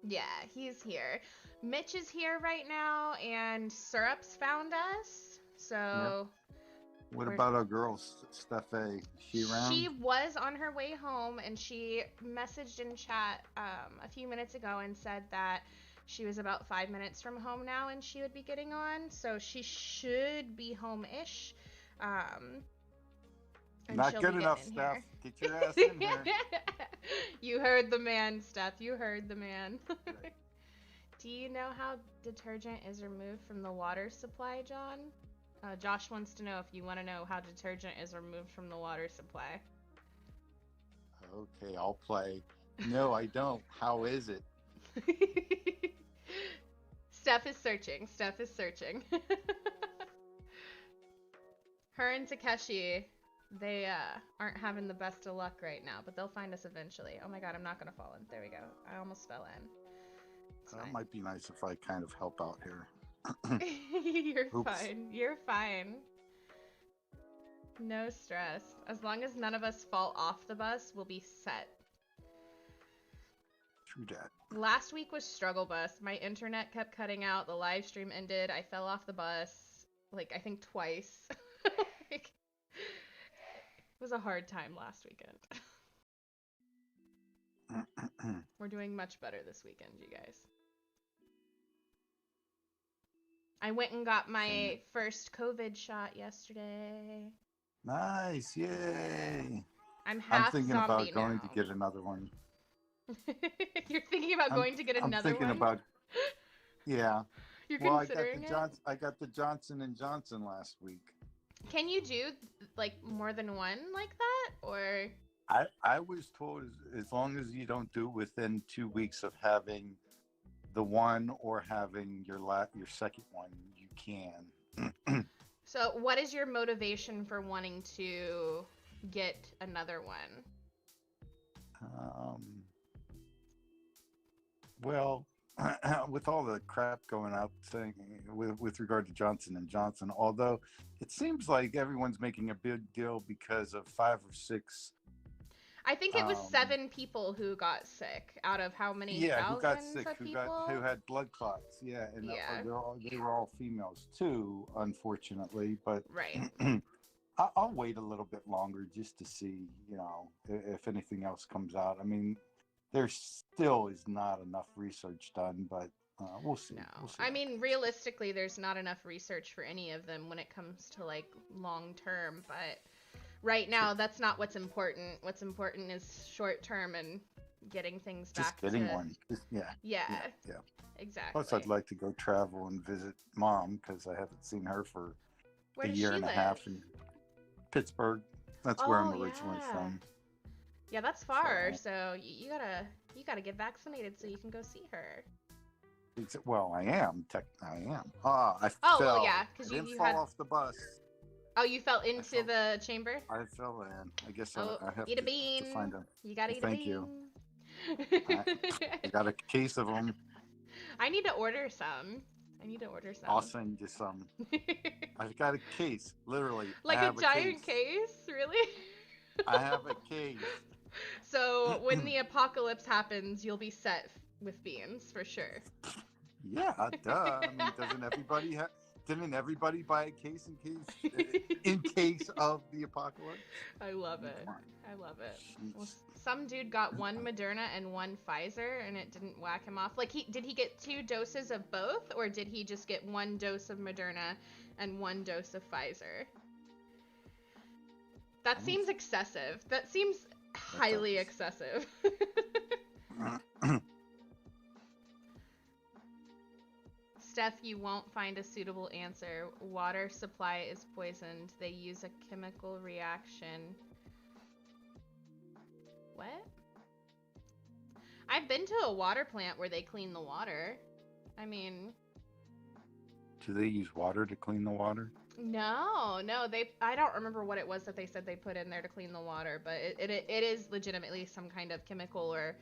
[SPEAKER 1] Yeah, he's here. Mitch is here right now, and Syrups found us. So.
[SPEAKER 3] Yep. What about our girl, Steph A? Is she around?
[SPEAKER 1] She was on her way home, and she messaged in chat a few minutes ago and said that she was about 5 minutes from home now, and she would be getting on. So she should be home-ish.
[SPEAKER 3] Not good enough, Steph. Get your ass in here.
[SPEAKER 1] You heard the man, Steph. You heard the man. Right. Do you know how detergent is removed from the water supply, John? Josh wants to know if you want to know how detergent is removed from the water supply.
[SPEAKER 3] Okay, I'll play. No, I don't. How is it?
[SPEAKER 1] Steph is searching. Her and Takeshi, they aren't having the best of luck right now, but they'll find us eventually. Oh my god, I'm not going to fall in. There we go. I almost fell in.
[SPEAKER 3] That might be nice if I kind of help out here.
[SPEAKER 1] You're
[SPEAKER 3] Oops.
[SPEAKER 1] fine. You're fine. No stress. As long as none of us fall off the bus, we'll be set.
[SPEAKER 3] True that.
[SPEAKER 1] Last week was struggle bus. My internet kept cutting out. The live stream ended. I fell off the bus, like, I think twice. It was a hard time last weekend. We're doing much better this weekend, you guys. I went and got my first COVID shot yesterday.
[SPEAKER 3] Nice, yay!
[SPEAKER 1] I'm half
[SPEAKER 3] thinking
[SPEAKER 1] zombie
[SPEAKER 3] about going
[SPEAKER 1] now.
[SPEAKER 3] to get another one.
[SPEAKER 1] You're thinking about going to get another one?
[SPEAKER 3] I'm thinking about, yeah.
[SPEAKER 1] You're considering it?
[SPEAKER 3] I got the Johnson & Johnson last week.
[SPEAKER 1] Can you do, like, more than one like that, or?
[SPEAKER 3] I was told as long as you don't do it within 2 weeks of having the one or having your second one, you can.
[SPEAKER 1] So what is your motivation for wanting to get another one?
[SPEAKER 3] Well, with all the crap going out saying with regard to Johnson and Johnson, although it seems like everyone's making a big deal because of 5 or 6.
[SPEAKER 1] I think it was 7 people who got sick out of how many
[SPEAKER 3] Yeah, who got
[SPEAKER 1] thousands
[SPEAKER 3] sick,
[SPEAKER 1] of people?
[SPEAKER 3] who had blood clots. Yeah, and
[SPEAKER 1] Yeah.
[SPEAKER 3] they were all females too, unfortunately. But
[SPEAKER 1] Right.
[SPEAKER 3] I'll wait a little bit longer just to see, if anything else comes out. I mean, there still is not enough research done, but we'll see.
[SPEAKER 1] No.
[SPEAKER 3] We'll see
[SPEAKER 1] I mean, realistically, there's not enough research for any of them when it comes to like long term, but right now that's not what's important. What's important is short term and getting things
[SPEAKER 3] just
[SPEAKER 1] back
[SPEAKER 3] getting
[SPEAKER 1] to
[SPEAKER 3] one.
[SPEAKER 1] Yeah.
[SPEAKER 3] Yeah.
[SPEAKER 1] Exactly.
[SPEAKER 3] Plus, I'd like to go travel and visit Mom because I haven't seen her for
[SPEAKER 1] Where
[SPEAKER 3] a
[SPEAKER 1] does
[SPEAKER 3] year
[SPEAKER 1] she
[SPEAKER 3] and a
[SPEAKER 1] live?
[SPEAKER 3] half in Pittsburgh. That's where I'm originally
[SPEAKER 1] yeah.
[SPEAKER 3] from.
[SPEAKER 1] Yeah, that's far. So you gotta get vaccinated so you can go see her.
[SPEAKER 3] Well, I am. I am. I
[SPEAKER 1] Oh,
[SPEAKER 3] fell.
[SPEAKER 1] well, yeah, because
[SPEAKER 3] I didn't
[SPEAKER 1] you
[SPEAKER 3] fall
[SPEAKER 1] had.
[SPEAKER 3] off the bus.
[SPEAKER 1] Oh, you fell into the chamber?
[SPEAKER 3] I fell in. I guess
[SPEAKER 1] Oh,
[SPEAKER 3] I have
[SPEAKER 1] eat a
[SPEAKER 3] to
[SPEAKER 1] bean.
[SPEAKER 3] find them.
[SPEAKER 1] You gotta eat a
[SPEAKER 3] Thank
[SPEAKER 1] bean.
[SPEAKER 3] you. I got a case of them.
[SPEAKER 1] I need to order some.
[SPEAKER 3] I'll send you some. I've got a case, literally.
[SPEAKER 1] Like a giant case? Really?
[SPEAKER 3] I have a case.
[SPEAKER 1] So when the apocalypse happens, you'll be set with beans for sure.
[SPEAKER 3] Yeah, duh. I mean, didn't everybody buy a case in case of the apocalypse?
[SPEAKER 1] I love it. Well, some dude got 1 Moderna and 1 Pfizer, and it didn't whack him off. Like, did he get 2 doses of both, or did he just get 1 dose of Moderna and 1 dose of Pfizer? That seems excessive. That seems highly excessive. Steph, you won't find a suitable answer. Water supply is poisoned. They use a chemical reaction. What? I've been to a water plant where they clean the water. I mean...
[SPEAKER 3] Do they use water to clean the water?
[SPEAKER 1] No, I don't remember what it was that they said they put in there to clean the water, but it is legitimately some kind of chemical or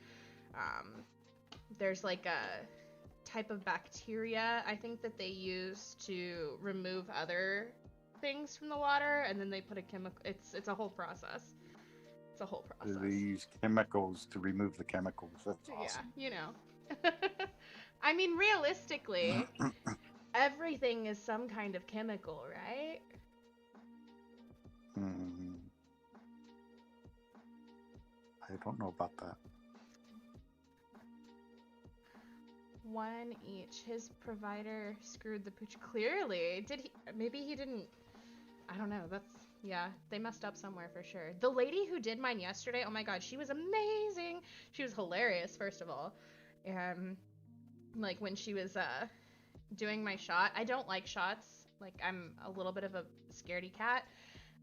[SPEAKER 1] there's like a type of bacteria I think that they use to remove other things from the water, and then they put a chemical. It's a whole process.
[SPEAKER 3] Do they use chemicals to remove the chemicals? That's awesome.
[SPEAKER 1] Yeah, you know. I mean, realistically, everything is some kind of chemical, right?
[SPEAKER 3] I don't know about that.
[SPEAKER 1] 1 each. His provider screwed the pooch. Clearly. Did he? Maybe he didn't. I don't know. Yeah, they messed up somewhere for sure. The lady who did mine yesterday, oh my god, she was amazing. She was hilarious, first of all. And, like, when she was doing my shot, I don't like shots. Like, I'm a little bit of a scaredy cat.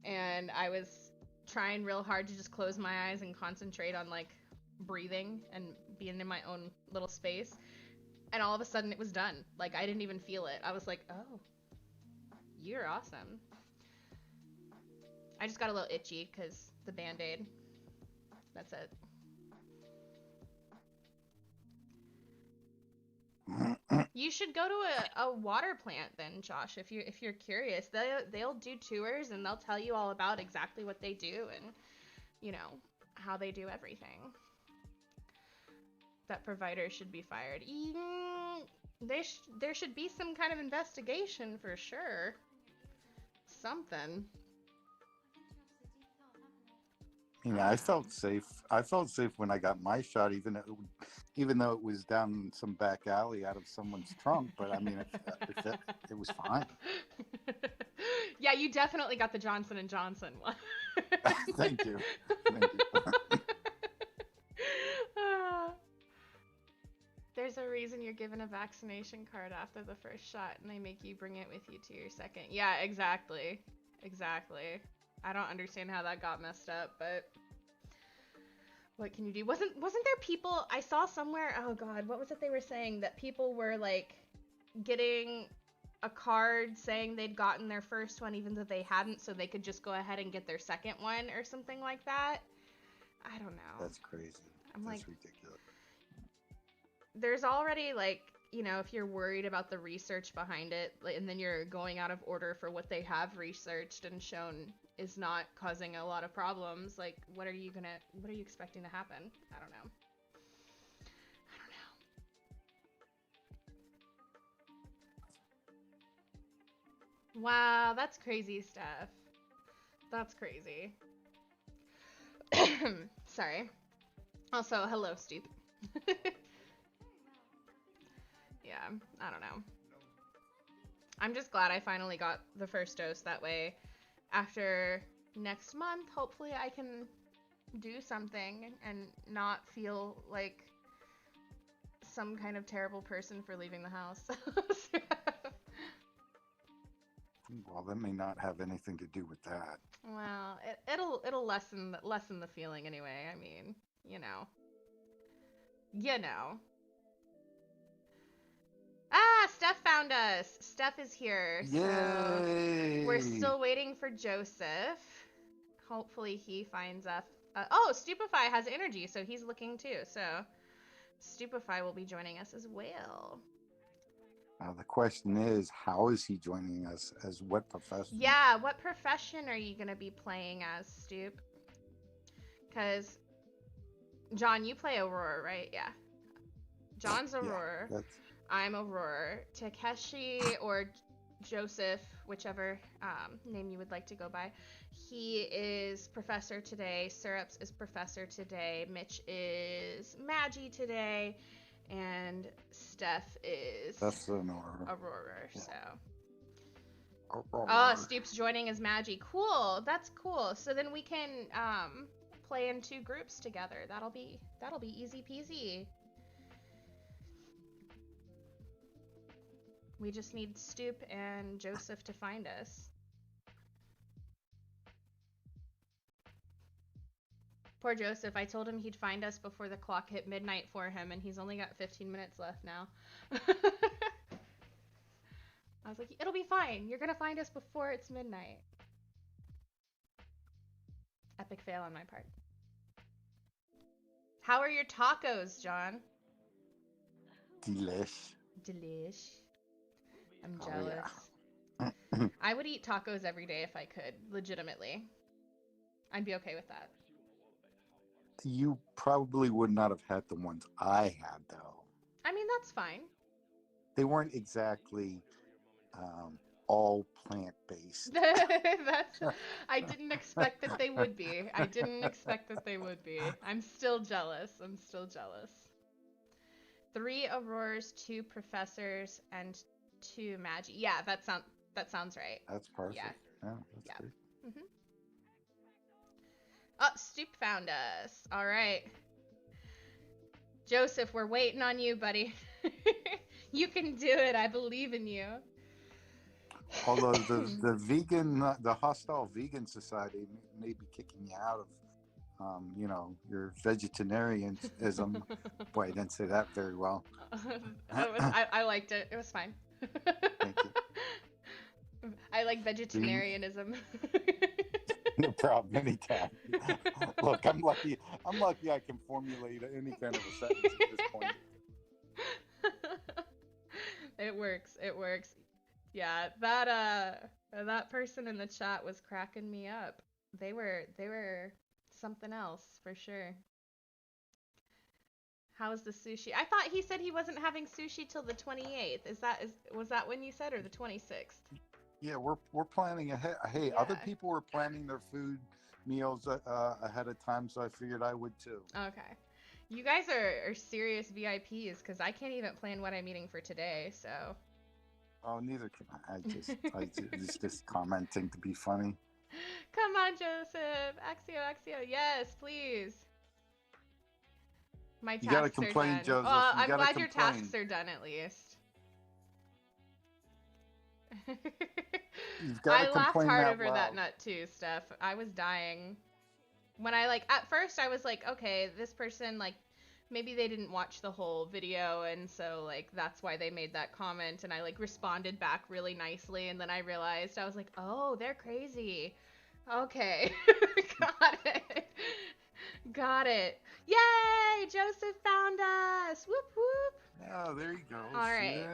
[SPEAKER 1] And I was trying real hard to just close my eyes and concentrate on, like, breathing and being in my own little space. And all of a sudden it was done. Like, I didn't even feel it. I was like, oh, you're awesome. I just got a little itchy because the Band-Aid. That's it. You should go to a water plant then, Josh, if you're curious. They'll do tours and they'll tell you all about exactly what they do and, you know, how they do everything. That providers should be fired. There should be some kind of investigation for sure. Something.
[SPEAKER 3] Yeah, I felt safe. I felt safe when I got my shot, even though it was down some back alley out of someone's trunk. But I mean, it was fine.
[SPEAKER 1] Yeah, you definitely got the Johnson and Johnson one.
[SPEAKER 3] Thank you.
[SPEAKER 1] There's a reason you're given a vaccination card after the first shot, and they make you bring it with you to your second. Yeah, exactly. I don't understand how that got messed up, but what can you do? Wasn't there people I saw somewhere? Oh god, what was it they were saying, that people were like getting a card saying they'd gotten their first one even though they hadn't, so they could just go ahead and get their second one or something like that? I don't know.
[SPEAKER 3] That's crazy. That's ridiculous.
[SPEAKER 1] There's already like you know, if you're worried about the research behind it, and then you're going out of order for what they have researched and shown is not causing a lot of problems, like, what are you expecting to happen? I don't know. Wow, that's crazy stuff. That's crazy. Sorry. Also, hello, Stoop. Yeah, I don't know. I'm just glad I finally got the first dose. That way, after next month, hopefully I can do something and not feel like some kind of terrible person for leaving the house.
[SPEAKER 3] Well, that may not have anything to do with that.
[SPEAKER 1] Well, it'll lessen the feeling anyway. I mean, you know. Ah, Steph found us. Steph is here.
[SPEAKER 3] Yay!
[SPEAKER 1] So we're still waiting for Joseph. Hopefully he finds us. Oh, Stupefy has energy, so he's looking too. So Stupefy will be joining us as well.
[SPEAKER 3] Now the question is, how is he joining us? As what profession?
[SPEAKER 1] Yeah, what profession are you gonna be playing as, Stoop? Because John, you play Aurora, right? Yeah. John's Aurora.
[SPEAKER 3] Yeah,
[SPEAKER 1] I'm Aurora. Takeshi or Joseph, whichever name you would like to go by. He is professor today. Syrups is professor today. Mitch is Magi today. And Steph is
[SPEAKER 3] that's Aurora.
[SPEAKER 1] Yeah. So.
[SPEAKER 3] Aurora.
[SPEAKER 1] Oh, Stoop's joining as Magi. Cool. That's cool. So then we can play in 2 groups together. That'll be easy peasy. We just need Stoop and Joseph to find us. Poor Joseph. I told him he'd find us before the clock hit midnight for him, and he's only got 15 minutes left now. I was like, it'll be fine. You're going to find us before it's midnight. Epic fail on my part. How are your tacos, John?
[SPEAKER 3] Delish.
[SPEAKER 1] I'm jealous.
[SPEAKER 3] Oh, yeah.
[SPEAKER 1] I would eat tacos every day if I could, legitimately. I'd be okay with that.
[SPEAKER 3] You probably would not have had the ones I had, though.
[SPEAKER 1] I mean, that's fine.
[SPEAKER 3] They weren't exactly all plant-based.
[SPEAKER 1] I didn't expect that they would be. I'm still jealous. 3 Auroras, 2 professors, and 2 Magi. Yeah, that sounds right.
[SPEAKER 3] That's perfect.
[SPEAKER 1] Yeah,
[SPEAKER 3] that's great.
[SPEAKER 1] Mm-hmm. Oh, Stoop found us. All right. Joseph, we're waiting on you, buddy. You can do it. I believe in you.
[SPEAKER 3] Although the hostile vegan society may be kicking you out of, your vegetarianism. Boy, I didn't say that very well.
[SPEAKER 1] I liked it. It was fine.
[SPEAKER 3] Thank you.
[SPEAKER 1] I like vegetarianism.
[SPEAKER 3] No problem, anytime. Look, I'm lucky I can formulate any kind of a sentence at this point.
[SPEAKER 1] It works. Yeah, that person in the chat was cracking me up. They were something else for sure. How's the sushi? I thought he said he wasn't having sushi till the 28th. Was that when you said, or the 26th?
[SPEAKER 3] Yeah, we're planning ahead. Hey,
[SPEAKER 1] Yeah.
[SPEAKER 3] Other people were planning their food meals ahead of time, so I figured I would too.
[SPEAKER 1] Okay. You guys are serious VIPs, because I can't even plan what I'm eating for today, so.
[SPEAKER 3] Oh, neither can I. I just commenting to be funny.
[SPEAKER 1] Come on, Joseph. Axio. Yes, please. My tasks
[SPEAKER 3] You gotta complain,
[SPEAKER 1] are done.
[SPEAKER 3] Joseph.
[SPEAKER 1] Well,
[SPEAKER 3] You
[SPEAKER 1] I'm
[SPEAKER 3] gotta
[SPEAKER 1] glad your
[SPEAKER 3] complain.
[SPEAKER 1] tasks are done at least.
[SPEAKER 3] You've got
[SPEAKER 1] I
[SPEAKER 3] to
[SPEAKER 1] laughed
[SPEAKER 3] complain
[SPEAKER 1] hard
[SPEAKER 3] out
[SPEAKER 1] over
[SPEAKER 3] loud.
[SPEAKER 1] that nut too, Steph. I was dying. When at first I was like, okay, this person, maybe they didn't watch the whole video, and so, that's why they made that comment, and I, responded back really nicely, and then I realized, I was like, oh, they're crazy. Okay. Got it. Yay! Joseph found us! Whoop, whoop.
[SPEAKER 3] Oh, there you go.
[SPEAKER 1] All
[SPEAKER 3] See
[SPEAKER 1] right.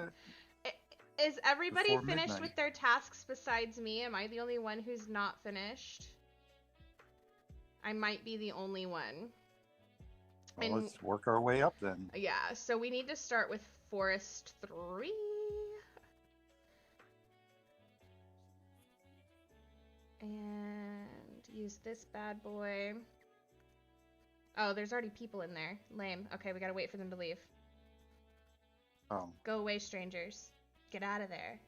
[SPEAKER 3] that?
[SPEAKER 1] Is everybody
[SPEAKER 3] Before
[SPEAKER 1] finished
[SPEAKER 3] midnight.
[SPEAKER 1] with their tasks besides me? Am I the only one who's not finished? I might be the only one.
[SPEAKER 3] Well,
[SPEAKER 1] And
[SPEAKER 3] let's work our way up then.
[SPEAKER 1] yeah, so we need to start with Forest 3. And use this bad boy. Oh, there's already people in there. Lame. Okay, we gotta wait for them to leave.
[SPEAKER 3] Oh,
[SPEAKER 1] Go away, strangers. Get out of there.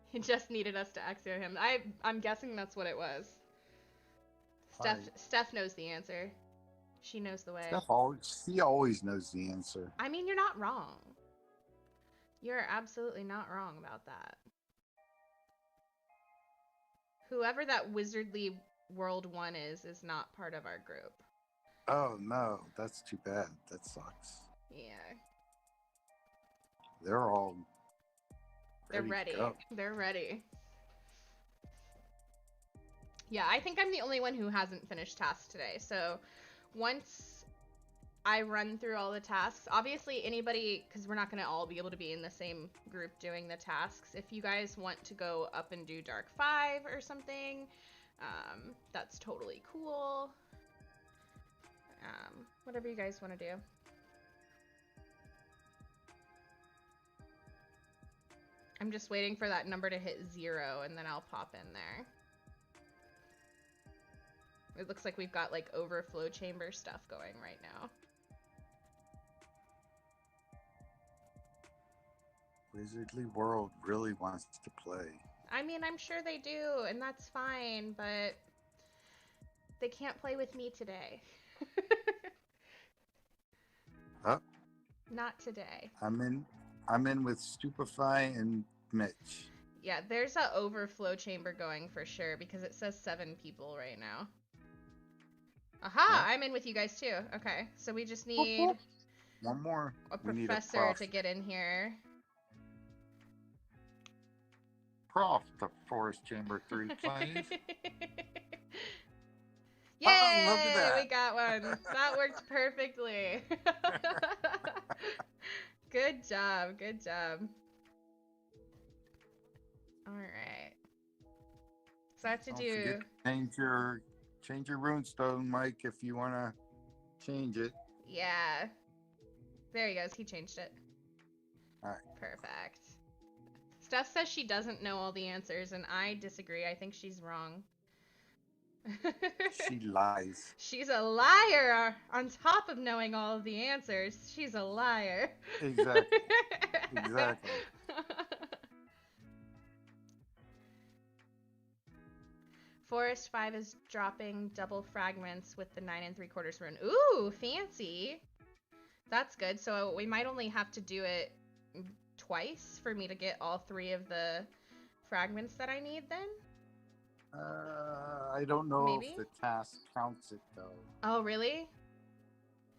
[SPEAKER 1] He just needed us to exo him. I'm guessing that's what it was. Steph knows the answer. She knows the way.
[SPEAKER 3] She always knows the answer.
[SPEAKER 1] I mean, you're not wrong. You're absolutely not wrong about that. Whoever that Wizardly World 1 is not part of our group.
[SPEAKER 3] Oh no, that's too bad. That sucks.
[SPEAKER 1] Yeah.
[SPEAKER 3] They're all
[SPEAKER 1] They're ready. They're ready. Yeah, I think I'm the only one who hasn't finished tasks today. So once I run through all the tasks, obviously anybody, because we're not going to all be able to be in the same group doing the tasks. If you guys want to go up and do Dark 5 or something, that's totally cool. Whatever you guys want to do. I'm just waiting for that number to hit 0 and then I'll pop in there. It looks like we've got like overflow chamber stuff going right now.
[SPEAKER 3] Wizardly World really wants to play.
[SPEAKER 1] I mean, I'm sure they do, and that's fine, but they can't play with me today.
[SPEAKER 3] Oh.
[SPEAKER 1] Not today.
[SPEAKER 3] I'm in with Stupefy and Mitch.
[SPEAKER 1] Yeah, there's a overflow chamber going for sure because it says 7 people right now. Aha! Yeah. I'm in with you guys too. Okay, so we just need
[SPEAKER 3] one more.
[SPEAKER 1] A professor to get in here.
[SPEAKER 3] Prof to Forest Chamber 3, please.
[SPEAKER 1] Yay! Oh, look at that. We got one. That worked perfectly. Good job. Good job. All right. So I have to do.
[SPEAKER 3] Change your runestone, Mike, if you want to change it.
[SPEAKER 1] Yeah. There he goes. He changed it.
[SPEAKER 3] All right.
[SPEAKER 1] Perfect. Steph says she doesn't know all the answers, and I disagree. I think she's wrong.
[SPEAKER 3] She lies.
[SPEAKER 1] She's a liar on top of knowing all of the answers. She's a liar.
[SPEAKER 3] Exactly. Exactly.
[SPEAKER 1] Forest 5 is dropping double fragments with the 9 3/4 rune. Ooh, fancy. That's good. So we might only have to do it twice for me to get all 3 of the fragments that I need then?
[SPEAKER 3] I don't know
[SPEAKER 1] Maybe?
[SPEAKER 3] If the task counts it though.
[SPEAKER 1] Oh, really?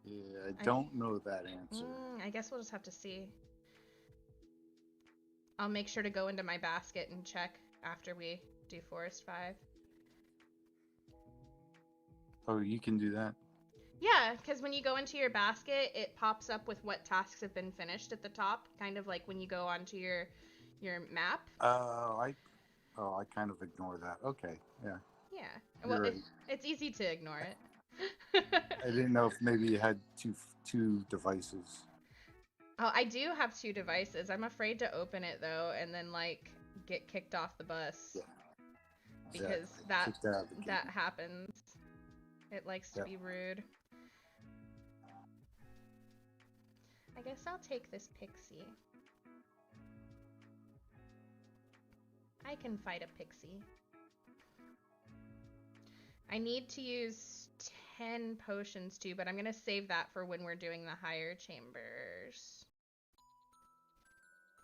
[SPEAKER 3] Yeah, I don't know that answer.
[SPEAKER 1] I guess we'll just have to see. I'll make sure to go into my basket and check after we do Forest 5.
[SPEAKER 3] Oh, you can do that?
[SPEAKER 1] Yeah, because when you go into your basket, it pops up with what tasks have been finished at the top, kind of like when you go onto your map.
[SPEAKER 3] I kind of ignore that. Okay, yeah.
[SPEAKER 1] Yeah, well, right. It's easy to ignore it.
[SPEAKER 3] I didn't know if maybe you had two devices.
[SPEAKER 1] Oh, I do have 2 devices. I'm afraid to open it though, and then like get kicked off the bus. Yeah. Because that happens. It likes to be rude. I guess I'll take this pixie. I can fight a pixie. I need to use 10 potions too, but I'm going to save that for when we're doing the higher chambers.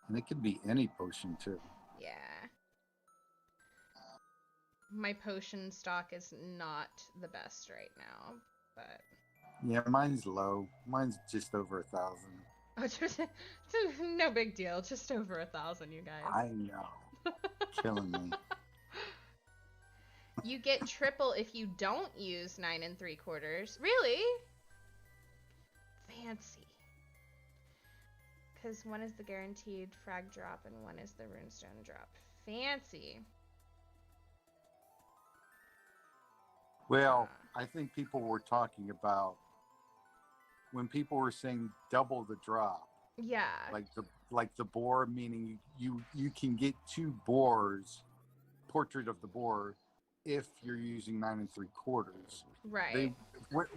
[SPEAKER 3] And it could be any potion too.
[SPEAKER 1] Yeah. My potion stock is not the best right now, but...
[SPEAKER 3] Yeah, mine's low. Mine's just over 1,000.
[SPEAKER 1] Oh, no big deal. Just over 1,000, you guys.
[SPEAKER 3] I know. Killing me.
[SPEAKER 1] You get triple if you don't use 9 3/4. Really? Fancy. Because one is the guaranteed frag drop and one is the runestone drop. Fancy.
[SPEAKER 3] Well, I think people were talking about when people were saying double the drop,
[SPEAKER 1] Yeah.
[SPEAKER 3] like the boar, meaning you can get 2 boars, portrait of the boar, if you're using 9 3/4.
[SPEAKER 1] Right.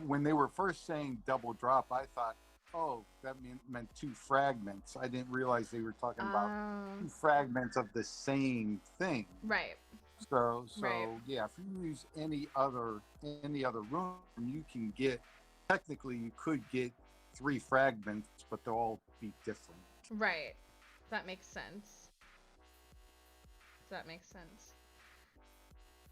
[SPEAKER 3] When they were first saying double drop, I thought, oh, that meant 2 fragments. I didn't realize they were talking about 2 fragments of the same thing.
[SPEAKER 1] Right.
[SPEAKER 3] So
[SPEAKER 1] Right.
[SPEAKER 3] yeah, if you use any other room, you can get, technically you could get 3 fragments, but they'll all be different.
[SPEAKER 1] Right. That makes sense. That makes sense.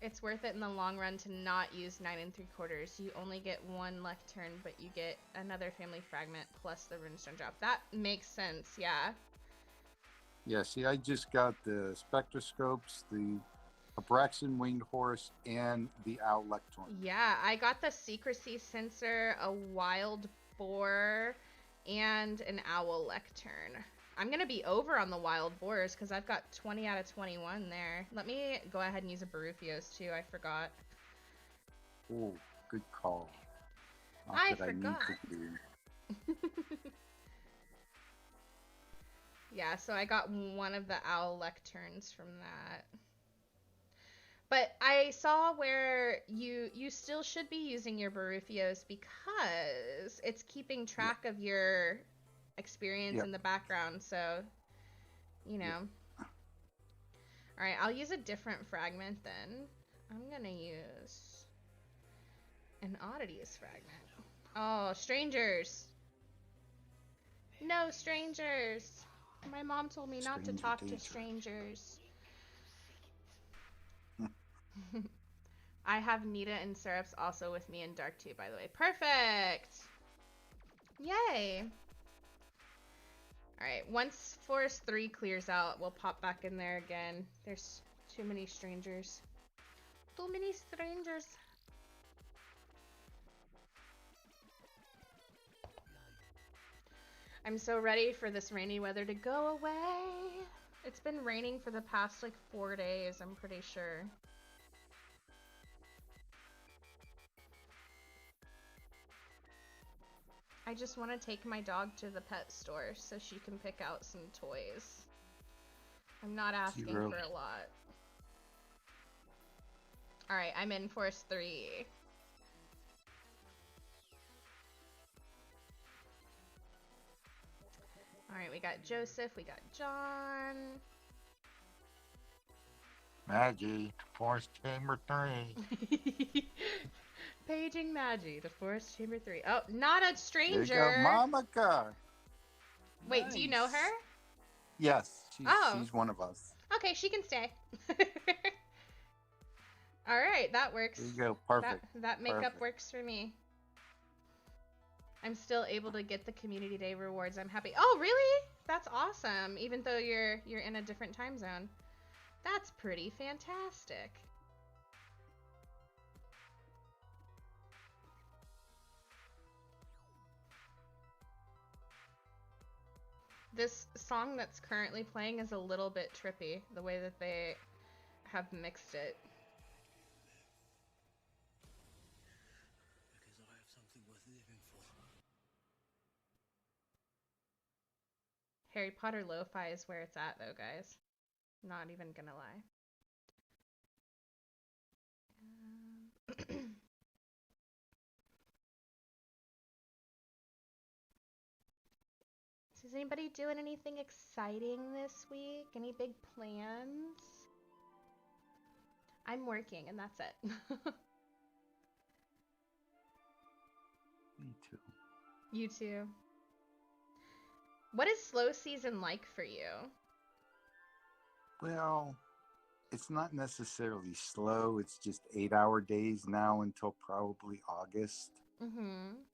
[SPEAKER 1] It's worth it in the long run to not use 9 3/4. You only get 1 lectern, but you get another family fragment plus the runestone drop. That makes sense, yeah.
[SPEAKER 3] Yeah, see, I just got the spectroscopes, the Abraxan winged horse, and the owl lectern.
[SPEAKER 1] Yeah, I got the secrecy sensor, a wild boar, and an owl lectern. I'm going to be over on the wild boars because I've got 20 out of 21 there. Let me go ahead and use a Baruffios too. I forgot.
[SPEAKER 3] Oh, good call. Not
[SPEAKER 1] I
[SPEAKER 3] that
[SPEAKER 1] forgot.
[SPEAKER 3] I need to do.
[SPEAKER 1] Yeah, so I got one of the owl lecterns from that. But I saw where you still should be using your Baruffios because it's keeping track of your experience in the background, so you know. All right, I'll use a different fragment then. I'm gonna use an oddities fragment. Oh, strangers. No strangers. My mom told me not to talk to strangers. I have Nita and Syrups also with me in Dark too, by the way. Perfect! Yay! Alright, once Forest 3 clears out, we'll pop back in there again. There's too many strangers. Too many strangers. I'm so ready for this rainy weather to go away. It's been raining for the past like 4 days, I'm pretty sure. I just want to take my dog to the pet store so she can pick out some toys. I'm not asking for a lot. Alright, I'm in Forest 3. Alright, we got Joseph, we got John.
[SPEAKER 3] Maggie, Forest Chamber 3.
[SPEAKER 1] Paging Maggie to Forest Chamber 3. Oh, not a stranger.
[SPEAKER 3] There you go, Mamaka.
[SPEAKER 1] Wait, nice. Do you know her?
[SPEAKER 3] Yes, she's one of us.
[SPEAKER 1] Okay, she can stay. All right, that works.
[SPEAKER 3] There you go, perfect.
[SPEAKER 1] That makeup works for me. I'm still able to get the community day rewards. I'm happy. Oh, really? That's awesome. Even though you're in a different time zone. That's pretty fantastic. This song that's currently playing is a little bit trippy, the way that they have mixed it.
[SPEAKER 4] Because I have something worth living for.
[SPEAKER 1] Harry Potter lo-fi is where it's at, though, guys. Not even gonna lie. Is anybody doing anything exciting this week? Any big plans? I'm working, and that's it.
[SPEAKER 3] Me too.
[SPEAKER 1] You too. What is slow season like for you?
[SPEAKER 3] Well, it's not necessarily slow. It's just 8-hour days now until probably August.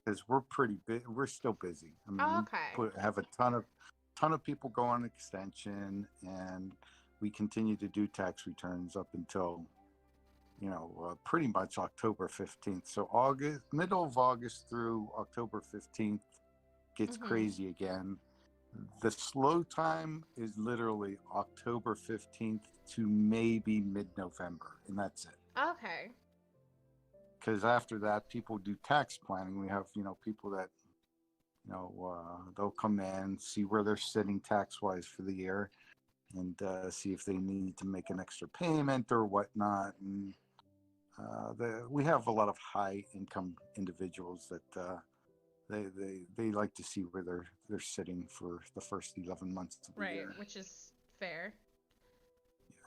[SPEAKER 3] Because we're pretty big. We're still busy. I mean, we have a ton of people go on extension, and we continue to do tax returns up until, pretty much October 15th. So middle of August through October 15th, gets
[SPEAKER 1] Mhm.
[SPEAKER 3] crazy again. The slow time is literally October 15th to maybe mid-November, and that's it.
[SPEAKER 1] Okay.
[SPEAKER 3] Because after that, people do tax planning. We have, people that, they'll come in, see where they're sitting tax-wise for the year, and see if they need to make an extra payment or whatnot. And we have a lot of high-income individuals that they like to see where they're sitting for the first 11 months of the
[SPEAKER 1] Right,
[SPEAKER 3] year.
[SPEAKER 1] which is fair.
[SPEAKER 3] Yeah.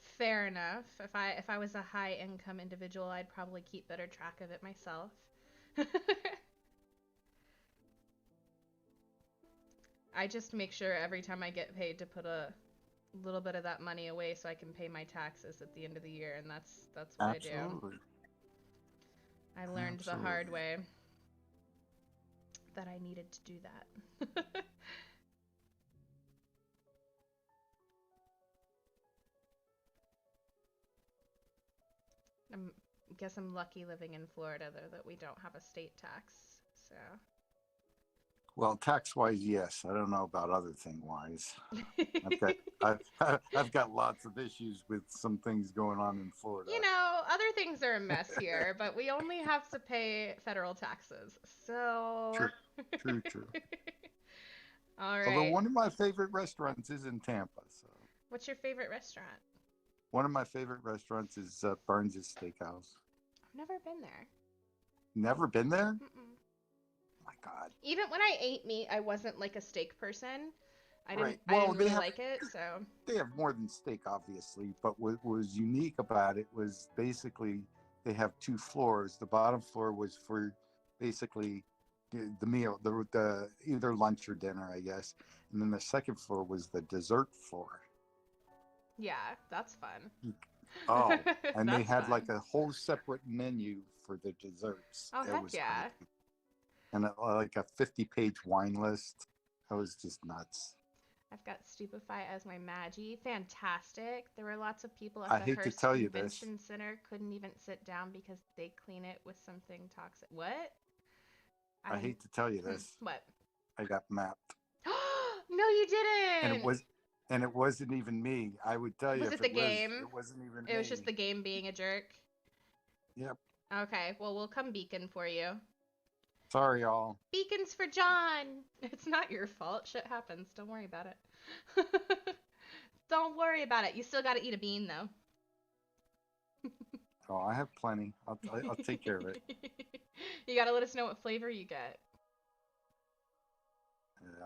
[SPEAKER 1] Fair enough. If I was a high income individual, I'd probably keep better track of it myself. I just make sure every time I get paid to put a little bit of that money away so I can pay my taxes at the end of the year, and that's what I do.
[SPEAKER 3] Absolutely.
[SPEAKER 1] I learned the hard
[SPEAKER 3] Absolutely.
[SPEAKER 1] way that I needed to do that. I guess I'm lucky living in Florida though that we don't have a state tax. So
[SPEAKER 3] Well, tax-wise, yes. I don't know about other thing-wise. I've got I've got lots of issues with some things going on in Florida.
[SPEAKER 1] other things are a mess here, but we only have to pay federal taxes. So
[SPEAKER 3] True, true, true.
[SPEAKER 1] all
[SPEAKER 3] Although
[SPEAKER 1] right.
[SPEAKER 3] one of my favorite restaurants is in Tampa, so
[SPEAKER 1] What's your favorite restaurant?
[SPEAKER 3] one of my favorite restaurants is Burns' Steakhouse.
[SPEAKER 1] I've never been there.
[SPEAKER 3] Never been there?
[SPEAKER 1] Mm-mm.
[SPEAKER 3] My God.
[SPEAKER 1] Even when I ate meat, I wasn't like a steak person. I didn't
[SPEAKER 3] Right.
[SPEAKER 1] I
[SPEAKER 3] Well,
[SPEAKER 1] didn't really like it, so
[SPEAKER 3] they have more than steak, obviously, but what was unique about it was basically they have two floors. The bottom floor was for basically the meal, the either lunch or dinner, I guess, and then the second floor was the dessert floor.
[SPEAKER 1] yeah, that's fun.
[SPEAKER 3] Oh, and they
[SPEAKER 1] That's
[SPEAKER 3] had like
[SPEAKER 1] fun.
[SPEAKER 3] a whole separate menu for the desserts.
[SPEAKER 1] Oh,
[SPEAKER 3] It
[SPEAKER 1] heck
[SPEAKER 3] was
[SPEAKER 1] yeah.
[SPEAKER 3] crazy, and like a 50-page wine list. That was just nuts.
[SPEAKER 1] I've got Stupefy as my Magi. Fantastic. There were lots of people at
[SPEAKER 3] I
[SPEAKER 1] the
[SPEAKER 3] hate to
[SPEAKER 1] Hearst
[SPEAKER 3] tell you this.
[SPEAKER 1] Convention Center couldn't even sit down because they clean it with something toxic. What?
[SPEAKER 3] I hate to tell you this.
[SPEAKER 1] What?
[SPEAKER 3] I got mapped.
[SPEAKER 1] No, you
[SPEAKER 3] and it
[SPEAKER 1] didn't.
[SPEAKER 3] was and it wasn't even me. I would tell you
[SPEAKER 1] Was it
[SPEAKER 3] if
[SPEAKER 1] the
[SPEAKER 3] it was,
[SPEAKER 1] game?
[SPEAKER 3] it wasn't even
[SPEAKER 1] It was just
[SPEAKER 3] me.
[SPEAKER 1] the game being a jerk.
[SPEAKER 3] Yep.
[SPEAKER 1] Okay, well, we'll come beacon for you.
[SPEAKER 3] Sorry, y'all.
[SPEAKER 1] Beacons for John! It's not your fault. Shit happens. Don't worry about it. Don't worry about it. You still gotta eat a bean, though.
[SPEAKER 3] Oh, I have plenty. I'll take care of it.
[SPEAKER 1] You gotta let us know what flavor you get.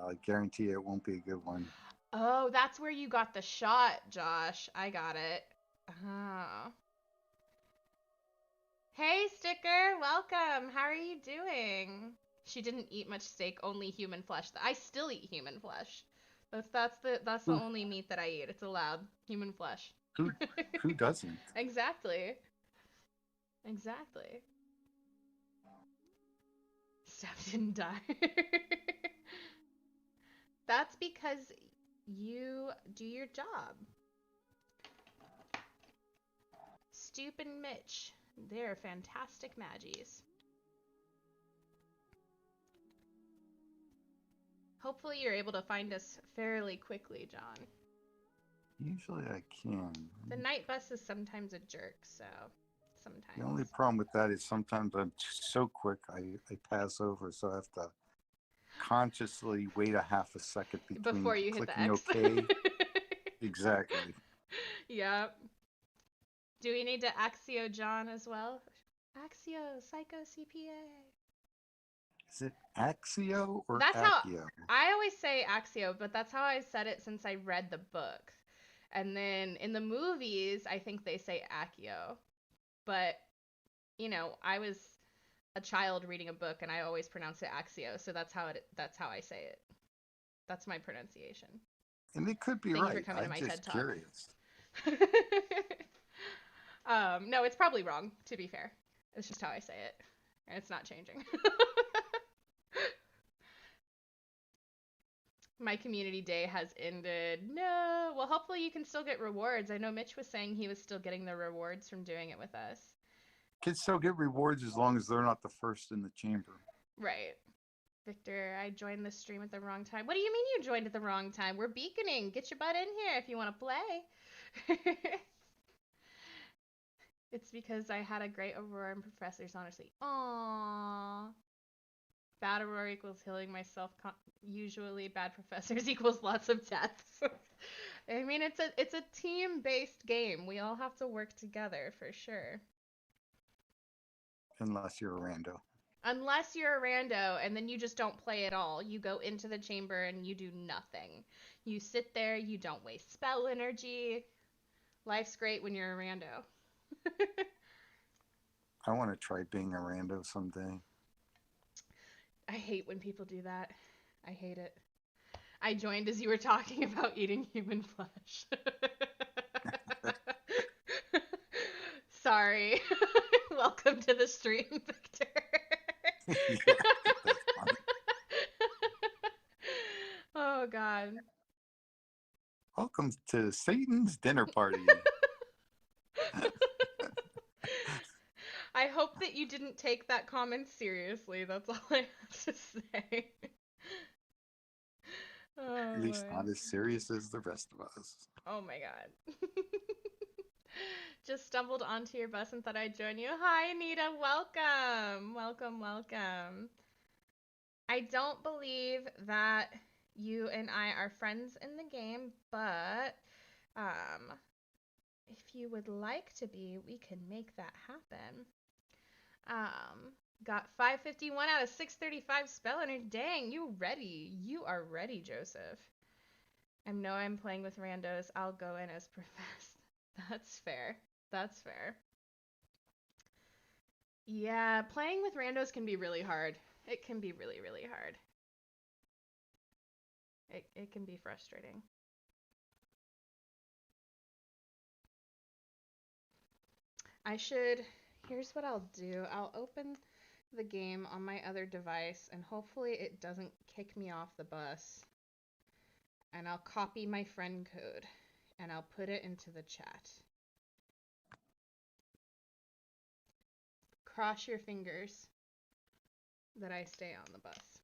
[SPEAKER 3] I guarantee you it won't be a good one.
[SPEAKER 1] Oh, that's where you got the shot, Josh. I got it. Oh. Hey, Sticker. Welcome. How are you doing? She didn't eat much steak, only human flesh. I still eat human flesh. That's the
[SPEAKER 3] Who
[SPEAKER 1] only meat that I eat. It's allowed. Human flesh.
[SPEAKER 3] who who doesn't?
[SPEAKER 1] Exactly. Exactly. Steph didn't die. That's because you do your job. Stoop and Mitch. They're fantastic Maggies. Hopefully you're able to find us fairly quickly, John.
[SPEAKER 3] Usually I can.
[SPEAKER 1] The night bus is sometimes a jerk, so sometimes.
[SPEAKER 3] The only problem with that is sometimes I'm so quick I pass over, so I have to consciously wait a half a second between
[SPEAKER 1] Before you hit the
[SPEAKER 3] clicking
[SPEAKER 1] X.
[SPEAKER 3] OK. Exactly.
[SPEAKER 1] Yep. Do we need to Axio John as well? Axio, Psycho CPA.
[SPEAKER 3] Is it Axio or
[SPEAKER 1] That's how
[SPEAKER 3] Accio?
[SPEAKER 1] I always say Axio, but that's how I've said it since I read the book. And then in the movies, I think they say Accio. But, I was a child reading a book and I always pronounce it Axio, so that's how I say it. That's my pronunciation.
[SPEAKER 3] And it could be
[SPEAKER 1] Thank you for
[SPEAKER 3] right.
[SPEAKER 1] coming to
[SPEAKER 3] I'm
[SPEAKER 1] my
[SPEAKER 3] just
[SPEAKER 1] TED Talk.
[SPEAKER 3] curious.
[SPEAKER 1] No, it's probably wrong, to be fair. It's just how I say it. And it's not changing. My community day has ended. No. Well, hopefully you can still get rewards. I know Mitch was saying he was still getting the rewards from doing it with us.
[SPEAKER 3] Kids still get rewards as long as they're not the first in the chamber.
[SPEAKER 1] Right. Victor, I joined the stream at the wrong time. What do you mean you joined at the wrong time? We're beaconing. Get your butt in here if you want to play. It's because I had a great Aurora and professors, honestly. Aww. Bad Aurora equals healing myself. Usually bad professors equals lots of deaths. I mean, it's a team-based game. We all have to work together for sure.
[SPEAKER 3] Unless you're a rando.
[SPEAKER 1] Unless you're a rando and then you just don't play at all. You go into the chamber and you do nothing. You sit there, you don't waste spell energy. Life's great when you're a rando.
[SPEAKER 3] I want to try being a rando someday.
[SPEAKER 1] I hate when people do that. I hate it. I joined as you were talking about eating human flesh. Sorry. Welcome to the stream, Victor.
[SPEAKER 3] Yeah, that's funny.
[SPEAKER 1] Oh, God.
[SPEAKER 3] Welcome to Satan's dinner party.
[SPEAKER 1] I hope that you didn't take that comment seriously. That's all I have to say. Oh,
[SPEAKER 3] At least
[SPEAKER 1] boy.
[SPEAKER 3] not as serious as the rest of us.
[SPEAKER 1] Oh my god. Just stumbled onto your bus and thought I'd join you. Hi, Anita. Welcome. Welcome, welcome. I don't believe that you and I are friends in the game, but if you would like to be, we can make that happen. Got 551 out of 635 spell energy. Dang, you ready. You are ready, Joseph. I know I'm playing with randos. I'll go in as professed. That's fair. That's fair. Yeah, playing with randos can be really hard. It can be really, really hard. It can be frustrating. Here's what I'll do. I'll open the game on my other device and hopefully it doesn't kick me off the bus. And I'll copy my friend code and I'll put it into the chat. Cross your fingers that I stay on the bus.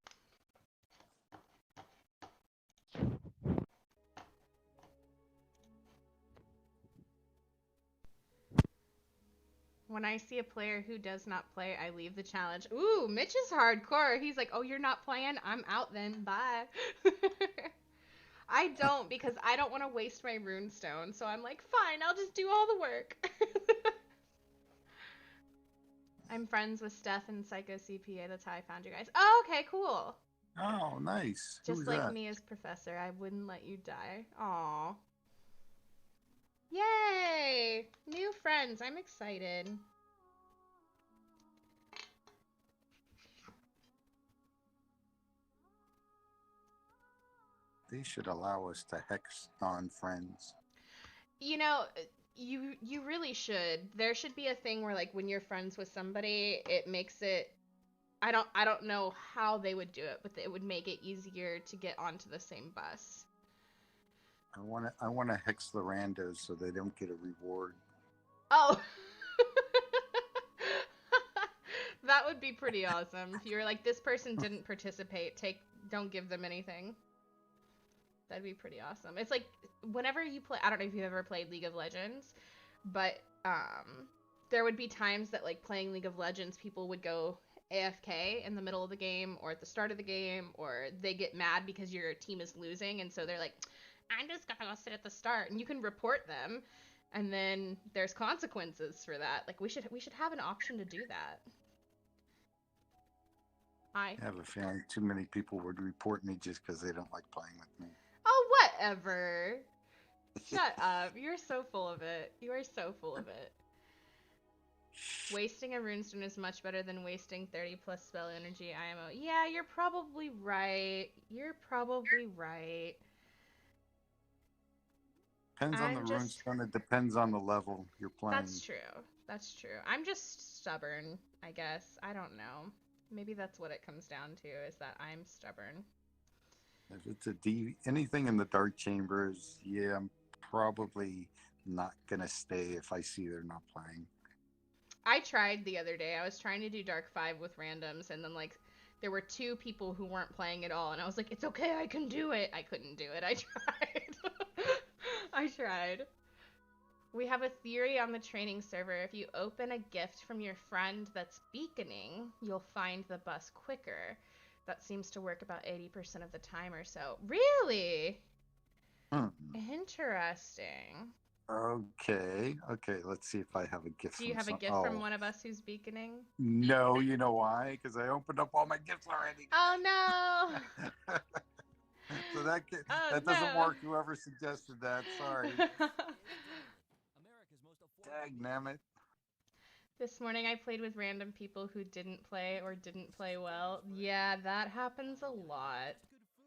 [SPEAKER 1] When I see a player who does not play, I leave the challenge. Ooh, Mitch is hardcore. He's like, oh, you're not playing? I'm out then. Bye. I don't because I don't want to waste my runestone. So I'm like, fine, I'll just do all the work. I'm friends with Steph and Psycho CPA. That's how I found you guys. Oh, okay, cool.
[SPEAKER 3] Oh, nice.
[SPEAKER 1] Just
[SPEAKER 3] Who's
[SPEAKER 1] like
[SPEAKER 3] that?
[SPEAKER 1] me as professor, I wouldn't let you die. Aw. Yay! New friends. I'm excited.
[SPEAKER 3] They should allow us to hex non-friends.
[SPEAKER 1] You know, you really should. There should be a thing where like when you're friends with somebody, it makes it I don't know how they would do it, but it would make it easier to get onto the same bus.
[SPEAKER 3] I want to hex the randos so they don't get a reward.
[SPEAKER 1] Oh. That would be pretty awesome. If you were like, this person didn't participate, don't give them anything. That'd be pretty awesome. It's like whenever you play, I don't know if you've ever played League of Legends, but there would be times that like playing League of Legends, people would go AFK in the middle of the game or at the start of the game, or they get mad because your team is losing, and so they're like, I'm just gonna go sit at the start, and you can report them, and then there's consequences for that. Like we should have an option to do that.
[SPEAKER 3] I have a feeling too many people would report me just because they don't like playing with me.
[SPEAKER 1] Oh, whatever. Shut up. You're so full of it. You are so full of it. Wasting a runestone is much better than wasting 30 plus spell energy IMO. Yeah, you're probably right. You're probably right.
[SPEAKER 3] Depends on the runestone. It depends on the level you're playing.
[SPEAKER 1] That's true. That's true. I'm just stubborn, I guess. I don't know. Maybe that's what it comes down to, is that I'm stubborn.
[SPEAKER 3] If it's anything in the dark chambers, yeah, I'm probably not gonna stay if I see they're not playing.
[SPEAKER 1] I tried the other day. I was trying to do Dark 5 with randoms, and then like there were 2 people who weren't playing at all, and I was like, it's okay, I can do it. I couldn't do it. I tried. I tried. We have a theory on the training server. If you open a gift from your friend that's beaconing, you'll find the bus quicker. That seems to work about 80% of the time or so. Really? Interesting.
[SPEAKER 3] Okay. Let's see if I have a gift.
[SPEAKER 1] Do you have a gift from one of us who's beaconing?
[SPEAKER 3] No, you know why? Because I opened up all my gifts already.
[SPEAKER 1] Oh no!
[SPEAKER 3] So that
[SPEAKER 1] Oh,
[SPEAKER 3] doesn't
[SPEAKER 1] no.
[SPEAKER 3] work. Whoever suggested that, sorry. Dagnammit.
[SPEAKER 1] This morning I played with random people who didn't play or didn't play well. Yeah, that happens a lot.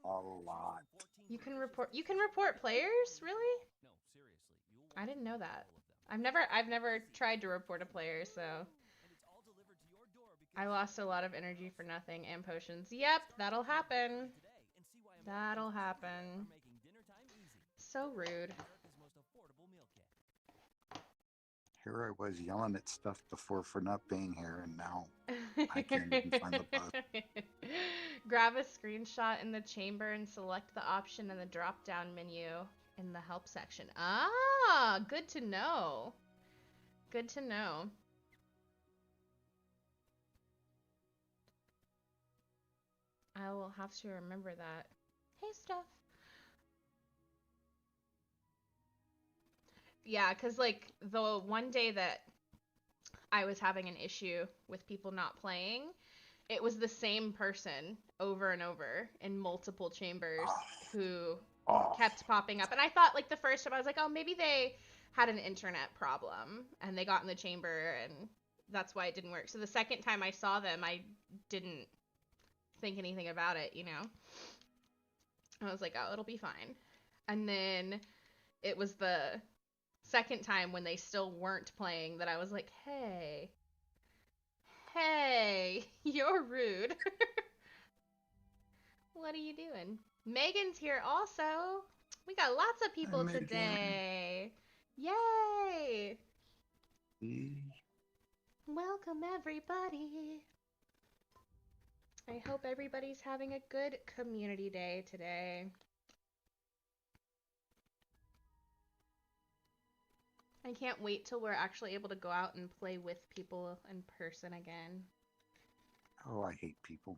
[SPEAKER 3] A lot.
[SPEAKER 1] You can report players? Really? I didn't know that. I've never tried to report a player, so I lost a lot of energy for nothing and potions. Yep, that'll happen. That'll happen. So rude.
[SPEAKER 3] Here I was yelling at stuff before for not being here, and now I can't even find the bus.
[SPEAKER 1] Grab a screenshot in the chamber and select the option in the drop-down menu in the help section. Ah, good to know. Good to know. I will have to remember that. Hey, Steph. Yeah, because, like, the one day that I was having an issue with people not playing, it was the same person over and over in multiple chambers who kept popping up. And I thought, like, the first time I was like, oh, maybe they had an internet problem and they got in the chamber and that's why it didn't work. So the second time I saw them, I didn't think anything about it, you know? I was like, oh, it'll be fine. And then it was the second time when they still weren't playing that I was like, hey, you're rude. What are you doing? Megan's here also. We got lots of people today. Yay! Welcome, everybody. I hope everybody's having a good community day today. I can't wait till we're actually able to go out and play with people in person again.
[SPEAKER 3] Oh, I hate people.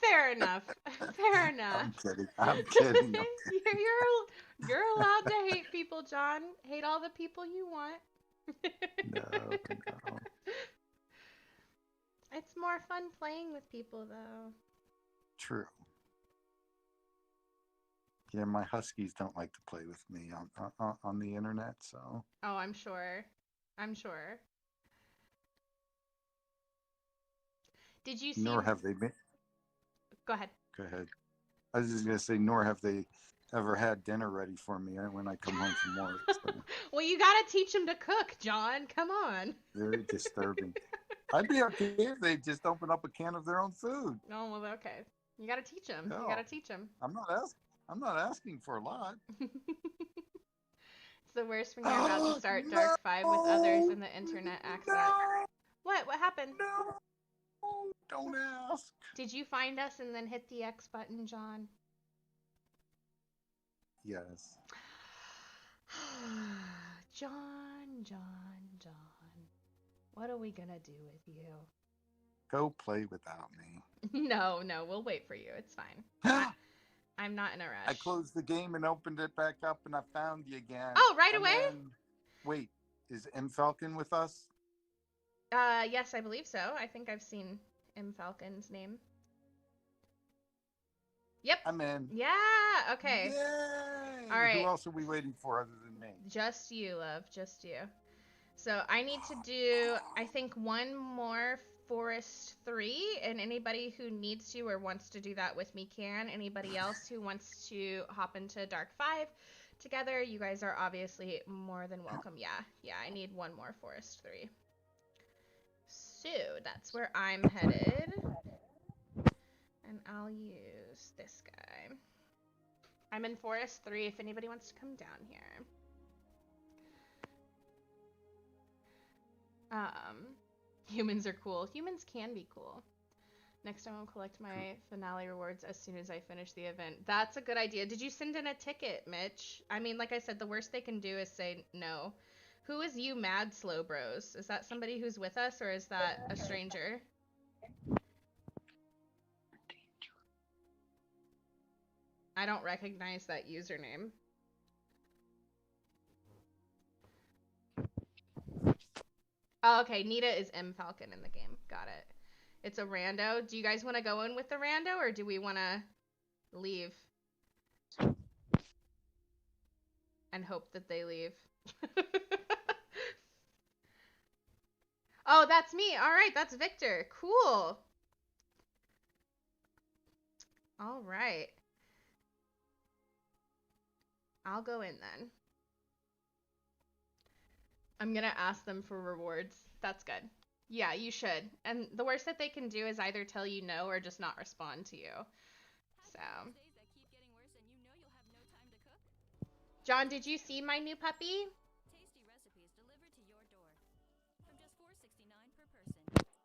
[SPEAKER 1] Fair enough. Fair enough.
[SPEAKER 3] I'm kidding.
[SPEAKER 1] You're allowed to hate people, John. Hate all the people you want.
[SPEAKER 3] No.
[SPEAKER 1] It's more fun playing with people, though.
[SPEAKER 3] True. Yeah, my huskies don't like to play with me on the internet, so.
[SPEAKER 1] Oh, I'm sure. Did you see?
[SPEAKER 3] Nor have they been.
[SPEAKER 1] Go ahead.
[SPEAKER 3] Go ahead. I was just gonna say, nor have they ever had dinner ready for me when I come home from work. So.
[SPEAKER 1] Well, you gotta teach them to cook, John. Come on.
[SPEAKER 3] Very disturbing. I'd be okay if they just open up a can of their own food.
[SPEAKER 1] Oh, well, okay. You gotta teach them.
[SPEAKER 3] No,
[SPEAKER 1] you gotta teach them.
[SPEAKER 3] I'm not asking for a lot.
[SPEAKER 1] It's the worst when you're about to start Dark 5 with others and the internet acts up. What? What happened?
[SPEAKER 3] No, don't ask.
[SPEAKER 1] Did you find us and then hit the X button, John?
[SPEAKER 3] Yes.
[SPEAKER 1] John. What are we gonna do with you?
[SPEAKER 3] Go play without me.
[SPEAKER 1] No, we'll wait for you. It's fine. I'm not in a rush.
[SPEAKER 3] I closed the game and opened it back up, and I found you again.
[SPEAKER 1] Oh, right away?
[SPEAKER 3] Wait, is M Falcon with us?
[SPEAKER 1] Yes, I believe so. I think I've seen M Falcon's name. Yep.
[SPEAKER 3] I'm in.
[SPEAKER 1] Yeah. Okay.
[SPEAKER 3] Yay!
[SPEAKER 1] All right.
[SPEAKER 3] Who else are we waiting for other than me?
[SPEAKER 1] Just you, love. Just you. So I need to do, I think, one more Forest 3, and anybody who needs to or wants to do that with me can. Anybody else who wants to hop into Dark 5 together, you guys are obviously more than welcome. Yeah, I need one more Forest 3. So that's where I'm headed. And I'll use this guy. I'm in Forest 3 if anybody wants to come down here. Humans are cool. Humans can be cool. Next time I'll collect my finale rewards as soon as I finish the event. That's a good idea. Did you send in a ticket, Mitch? I mean, like I said, the worst they can do is say no. Who is you, Mad Slow Bros? Is that somebody who's with us, or is that a stranger? I don't recognize that username. Oh, okay, Nita is M. Falcon in the game. Got it. It's a rando. Do you guys want to go in with the rando, or do we want to leave and hope that they leave? Oh, that's me. All right, that's Victor. Cool. All right. I'll go in then. I'm going to ask them for rewards. That's good. Yeah, you should. And the worst that they can do is either tell you no or just not respond to you. So. John, did you see my new puppy?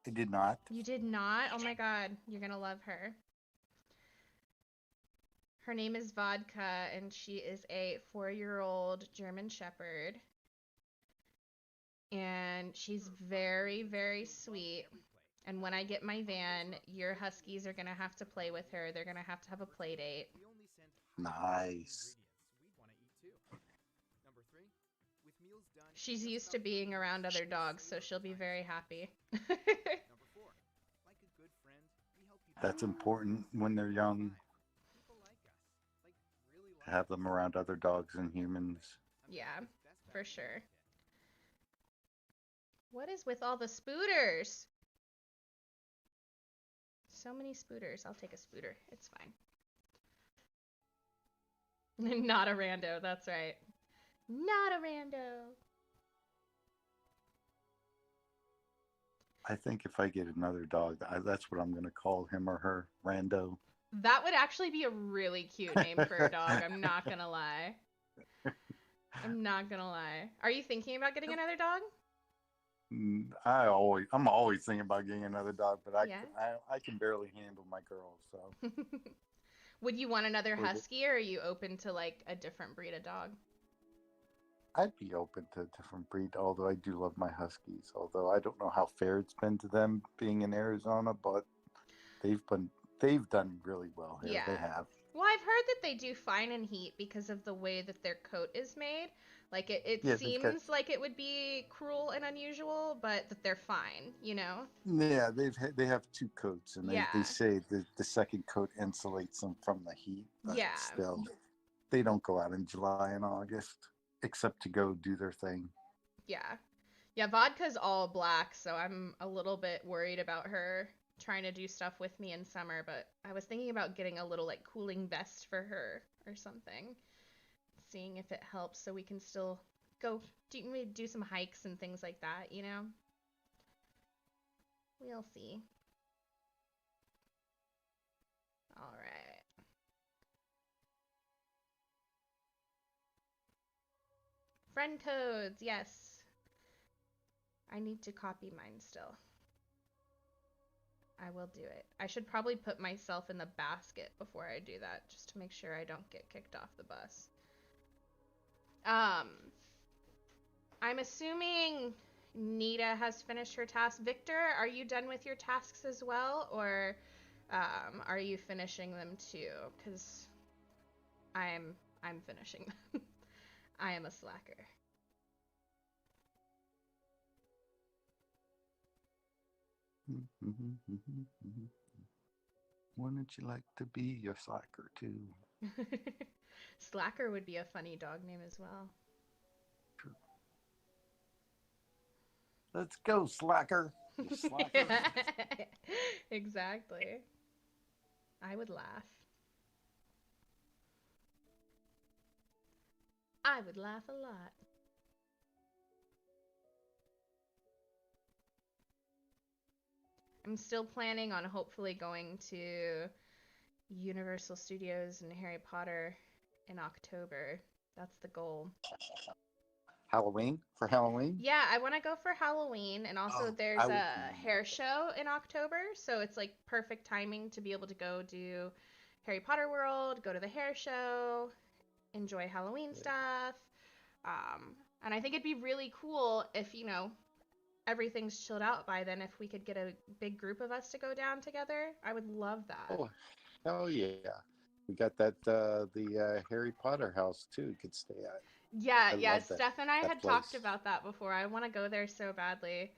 [SPEAKER 3] I did not.
[SPEAKER 1] You did not? Oh my god, you're gonna love her. Her name is Vodka, and she is a 4-year-old German Shepherd. And she's very, very sweet. And when I get my van, your Huskies are gonna have to play with her. They're gonna have a play date.
[SPEAKER 3] Nice.
[SPEAKER 1] She's used to being around other dogs, so she'll be very happy.
[SPEAKER 3] That's important when they're young. To have them around other dogs and humans.
[SPEAKER 1] Yeah, for sure. What is with all the spooters? So many spooters. I'll take a spooter. It's fine. Not a rando, that's right. Not a rando.
[SPEAKER 3] I think if I get another dog, that's what I'm going to call him or her, Rando.
[SPEAKER 1] That would actually be a really cute name for a dog. I'm not going to lie. I'm not going to lie. Are you thinking about getting another dog?
[SPEAKER 3] I'm always thinking about getting another dog, but I can barely handle my girls. So.
[SPEAKER 1] Would you want another husky, or are you open to like a different breed of dog?
[SPEAKER 3] I'd be open to a different breed, although I do love my huskies. Although I don't know how fair it's been to them being in Arizona, but they've done really well here.
[SPEAKER 1] Yeah.
[SPEAKER 3] They have.
[SPEAKER 1] Well, I've heard that they do fine in heat because of the way that their coat is made. Like it seems like it would be cruel and unusual, but that they're fine, you know?
[SPEAKER 3] Yeah, they have 2 coats, and they say that the second coat insulates them from the heat. But still, they don't go out in July and August, except to go do their thing.
[SPEAKER 1] Yeah. Yeah, Vodka's all black, so I'm a little bit worried about her trying to do stuff with me in summer, but I was thinking about getting a little like cooling vest for her or something. Seeing if it helps so we can still go do some hikes and things like that, you know? We'll see. All right. Friend codes, yes. I need to copy mine still. I will do it. I should probably put myself in the basket before I do that, just to make sure I don't get kicked off the bus. I'm assuming Nita has finished her task. Victor, are you done with your tasks as well, or are you finishing them too? Because I'm finishing them. I am a slacker.
[SPEAKER 3] Wouldn't you like to be your slacker too?
[SPEAKER 1] Slacker would be a funny dog name as well.
[SPEAKER 3] True. Let's go, slacker. You slacker.
[SPEAKER 1] Exactly. I would laugh. I would laugh a lot. I'm still planning on hopefully going to Universal Studios and Harry Potter in October. That's the goal.
[SPEAKER 3] Halloween for Halloween.
[SPEAKER 1] Yeah, I want to go for Halloween, and also
[SPEAKER 3] Oh, I
[SPEAKER 1] there's
[SPEAKER 3] would.
[SPEAKER 1] a hair show in October, so it's like perfect timing to be able to go do Harry Potter World, go to the hair show, enjoy Halloween stuff. And I think it'd be really cool if, everything's chilled out by then, if we could get a big group of us to go down together. I would love that.
[SPEAKER 3] Oh, hell yeah! We got that the Harry Potter house too. You could stay at.
[SPEAKER 1] Yeah,
[SPEAKER 3] I
[SPEAKER 1] yeah,
[SPEAKER 3] love
[SPEAKER 1] Steph and I
[SPEAKER 3] that
[SPEAKER 1] had talked
[SPEAKER 3] place.
[SPEAKER 1] about that before. I want to go there so badly.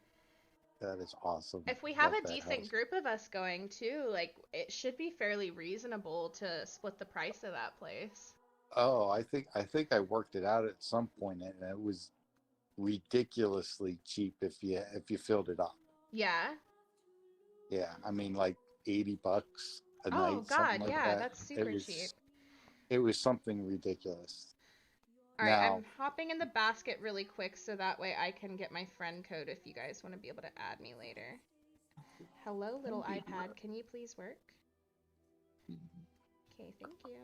[SPEAKER 3] That is awesome.
[SPEAKER 1] If we have
[SPEAKER 3] Love
[SPEAKER 1] a
[SPEAKER 3] that
[SPEAKER 1] decent
[SPEAKER 3] house.
[SPEAKER 1] group of us going too, like it should be fairly reasonable to split the price of that place.
[SPEAKER 3] Oh, I think I worked it out at some point, and it was ridiculously cheap if you filled it up.
[SPEAKER 1] Yeah.
[SPEAKER 3] Yeah, I mean like $80 a
[SPEAKER 1] Oh
[SPEAKER 3] night, something
[SPEAKER 1] God,
[SPEAKER 3] like
[SPEAKER 1] yeah,
[SPEAKER 3] that.
[SPEAKER 1] that's
[SPEAKER 3] It
[SPEAKER 1] super cheap.
[SPEAKER 3] was it was something ridiculous.
[SPEAKER 1] All right,
[SPEAKER 3] Now,
[SPEAKER 1] I'm hopping in the basket really quick so that way I can get my friend code if you guys want to be able to add me later. Hello, little iPad. Can you please work? Okay, thank you.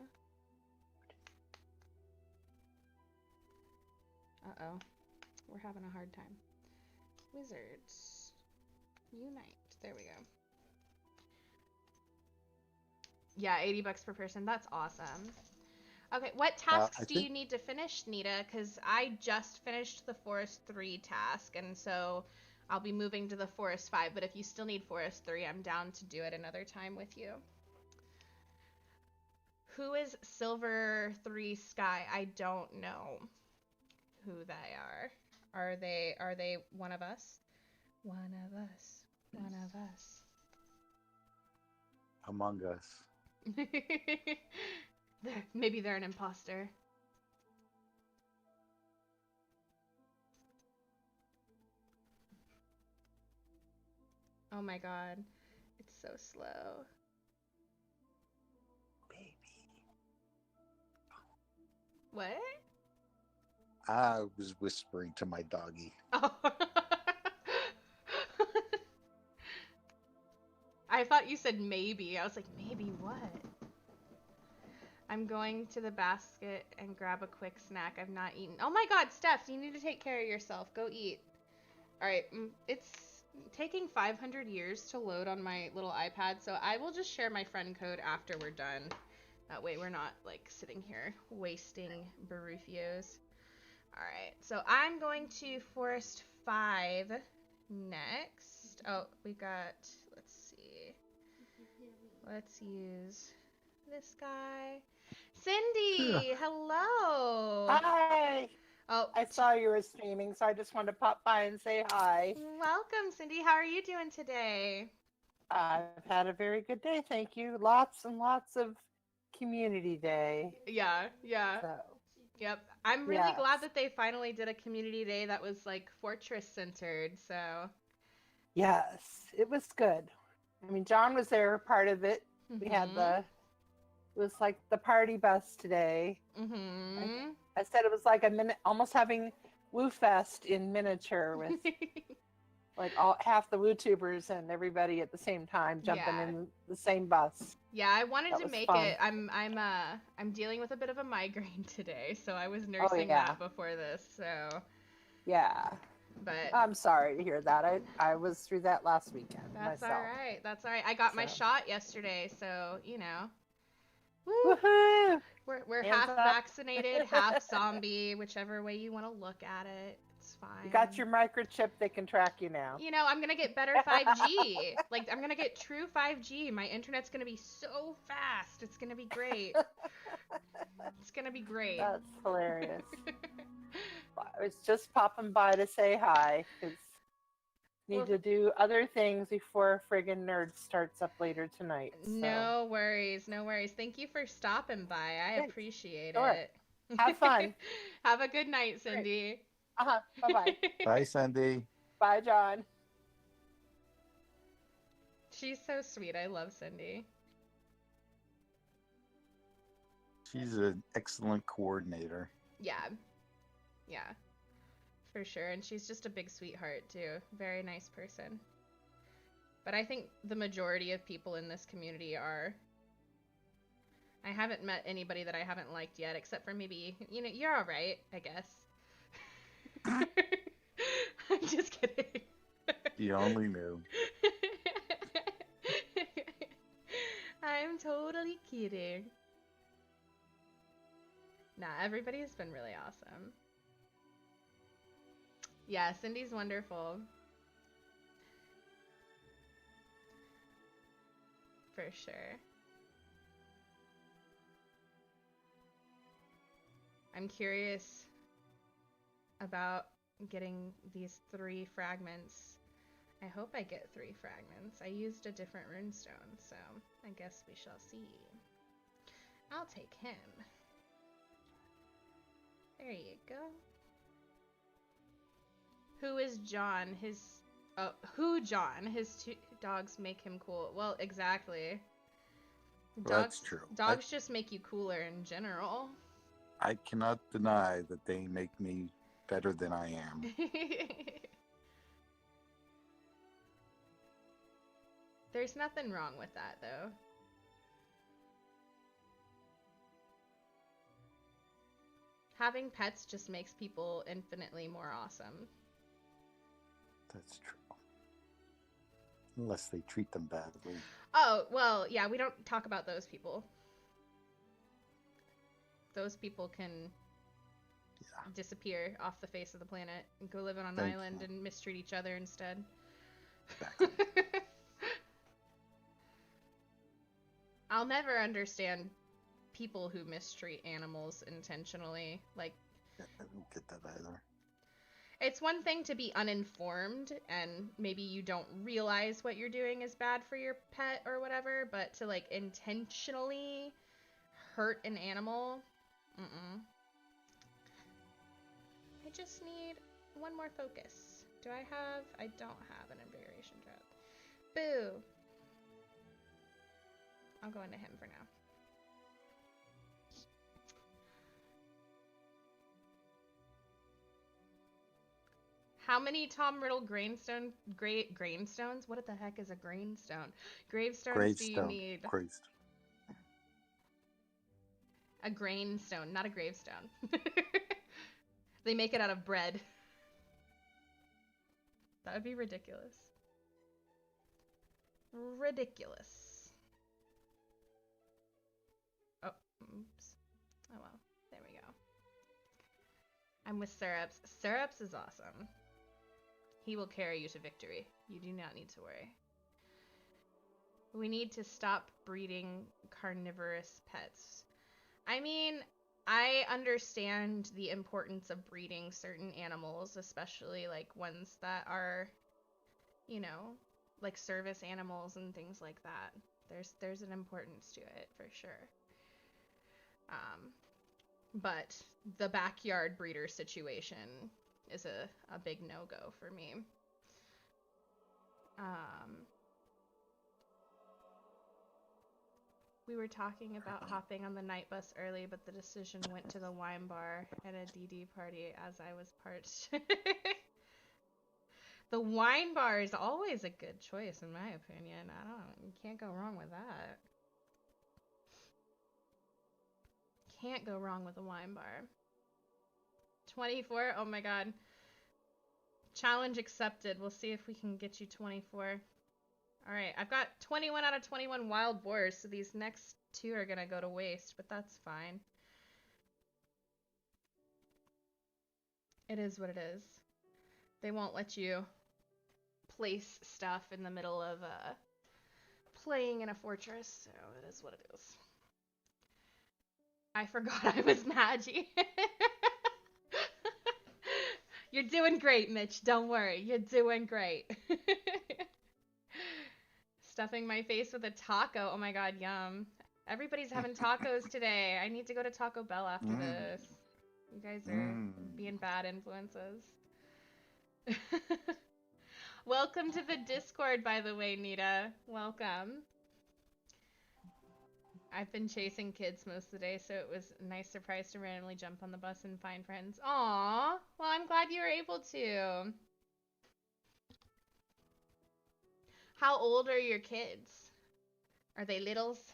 [SPEAKER 1] Uh-oh. We're having a hard time. Wizards. Unite. There we go. Yeah, $80 per person. That's awesome. Okay, what tasks
[SPEAKER 3] I
[SPEAKER 1] do
[SPEAKER 3] think
[SPEAKER 1] you need to finish, Nita? Because I just finished the Forest 3 task, and so I'll be moving to the Forest 5, but if you still need Forest 3, I'm down to do it another time with you. Who is Silver 3 Sky? I don't know who they are. Are they one of us? One of us. One of us.
[SPEAKER 3] Among Us.
[SPEAKER 1] Maybe they're an imposter. Oh my god. It's so slow.
[SPEAKER 3] Baby.
[SPEAKER 1] What?
[SPEAKER 3] I was whispering to my doggy.
[SPEAKER 1] Oh. I thought you said maybe. I was like, maybe what? I'm going to the basket and grab a quick snack. I've not eaten. Oh my god, Steph, you need to take care of yourself. Go eat. Alright, it's taking 500 years to load on my little iPad, so I will just share my friend code after we're done. That way we're not, like, sitting here wasting Barufios. Alright, so I'm going to Forest 5 next. Oh, we got, let's see. Let's use this guy. Cindy, hello.
[SPEAKER 5] Hi.
[SPEAKER 1] Oh,
[SPEAKER 5] I saw you were streaming, so I just wanted to pop by and say hi.
[SPEAKER 1] welcome, Cindy. How are you doing today?
[SPEAKER 5] I've had a very good day, thank you. Lots and lots of community day.
[SPEAKER 1] Yeah.
[SPEAKER 5] So,
[SPEAKER 1] Yep. I'm really
[SPEAKER 5] yes.
[SPEAKER 1] glad that they finally did a community day that was like Fortress centered. So,
[SPEAKER 5] yes, it was good. I mean, John was there, part of it. We had it was like the party bus today. I said it was like almost having Woo Fest in miniature with like half the Woo tubers and everybody at the same time jumping
[SPEAKER 1] Yeah.
[SPEAKER 5] in the same bus.
[SPEAKER 1] Yeah, I wanted
[SPEAKER 5] That
[SPEAKER 1] to
[SPEAKER 5] was
[SPEAKER 1] make
[SPEAKER 5] fun.
[SPEAKER 1] it. I'm dealing with a bit of a migraine today, so I was nursing
[SPEAKER 5] yeah.
[SPEAKER 1] that before this. So,
[SPEAKER 5] Yeah.
[SPEAKER 1] but
[SPEAKER 5] I'm sorry to hear that. I was through that last weekend
[SPEAKER 1] that's
[SPEAKER 5] myself.
[SPEAKER 1] all right. That's all right. I got my
[SPEAKER 5] So.
[SPEAKER 1] shot yesterday, so Woo!
[SPEAKER 5] Woohoo!
[SPEAKER 1] We're
[SPEAKER 5] Hands
[SPEAKER 1] half
[SPEAKER 5] up.
[SPEAKER 1] vaccinated, half zombie, whichever way you want to look at it. It's fine.
[SPEAKER 5] You got your microchip that can track you now.
[SPEAKER 1] I'm gonna get better 5G. Like, I'm gonna get true 5G. My internet's gonna be so fast. It's gonna be great. It's gonna be great.
[SPEAKER 5] That's hilarious. I was just popping by to say hi because need to do other things before friggin' Nerd starts up later tonight. So.
[SPEAKER 1] No worries, no worries. Thank you for stopping by. I
[SPEAKER 5] Thanks.
[SPEAKER 1] appreciate
[SPEAKER 5] Sure.
[SPEAKER 1] it.
[SPEAKER 5] Have fun.
[SPEAKER 1] Have a good night, Cindy.
[SPEAKER 5] Bye-bye.
[SPEAKER 3] Bye, Cindy.
[SPEAKER 5] Bye, John.
[SPEAKER 1] She's so sweet. I love Cindy.
[SPEAKER 3] She's an excellent coordinator.
[SPEAKER 1] Yeah, for sure. And she's just a big sweetheart too. Very nice person. But I think the majority of people in this community are. I haven't met anybody that I haven't liked yet, except for maybe, you're all right, I guess. I'm just kidding.
[SPEAKER 3] You only knew.
[SPEAKER 1] I'm totally kidding. Nah, everybody's been really awesome. Yeah, Cindy's wonderful. For sure. I'm curious about getting these 3 fragments. I hope I get 3 fragments. I used a different runestone, so I guess we shall see. I'll take him. There you go. Who is John? Who John? His 2 dogs make him cool. Well, exactly.
[SPEAKER 3] Well, that's true.
[SPEAKER 1] Dogs just make you cooler in general.
[SPEAKER 3] I cannot deny that they make me better than I am.
[SPEAKER 1] There's nothing wrong with that, though. Having pets just makes people infinitely more awesome.
[SPEAKER 3] That's true. Unless they treat them badly.
[SPEAKER 1] Oh, well, yeah, we don't talk about those people. Those people can disappear off the face of the planet and go live on an island and mistreat each other instead. Exactly. I'll never understand people who mistreat animals intentionally. Like,
[SPEAKER 3] I don't get that either.
[SPEAKER 1] It's one thing to be uninformed and maybe you don't realize what you're doing is bad for your pet or whatever, but to like intentionally hurt an animal, I just need one more focus. I don't have an invigoration drop. Boo. I'll go into him for now. How many Tom Riddle grainstones? What the heck is a grainstone? Gravestones do you need? A grainstone, not a gravestone. They make it out of bread. That would be ridiculous. Ridiculous. Oh, oops. Oh well, there we go. I'm with Syrups. Syrups is awesome. He will carry you to victory. You do not need to worry. We need to stop breeding carnivorous pets. I mean, I understand the importance of breeding certain animals, especially like ones that are, you know, like service animals and things like that. There's an importance to it for sure. But the backyard breeder situation is a big no-go for me. We were talking about hopping on the night bus early, but the decision went to the wine bar at a DD party as I was parched. The wine bar is always a good choice, in my opinion. You can't go wrong with that. Can't go wrong with a wine bar. 24? Oh my god. Challenge accepted. We'll see if we can get you 24. Alright, I've got 21 out of 21 wild boars, so these next 2 are gonna go to waste, but that's fine. It is what it is. They won't let you place stuff in the middle of playing in a fortress, so it is what it is. I forgot I was Maggie. You're doing great, Mitch. Don't worry. You're doing great. Stuffing my face with a taco. Oh my god, yum. Everybody's having tacos today. I need to go to Taco Bell after this. You guys are being bad influences. Welcome to the Discord, by the way, Nita. Welcome. I've been chasing kids most of the day, so it was a nice surprise to randomly jump on the bus and find friends. Aww. Well, I'm glad you were able to. How old are your kids? Are they littles?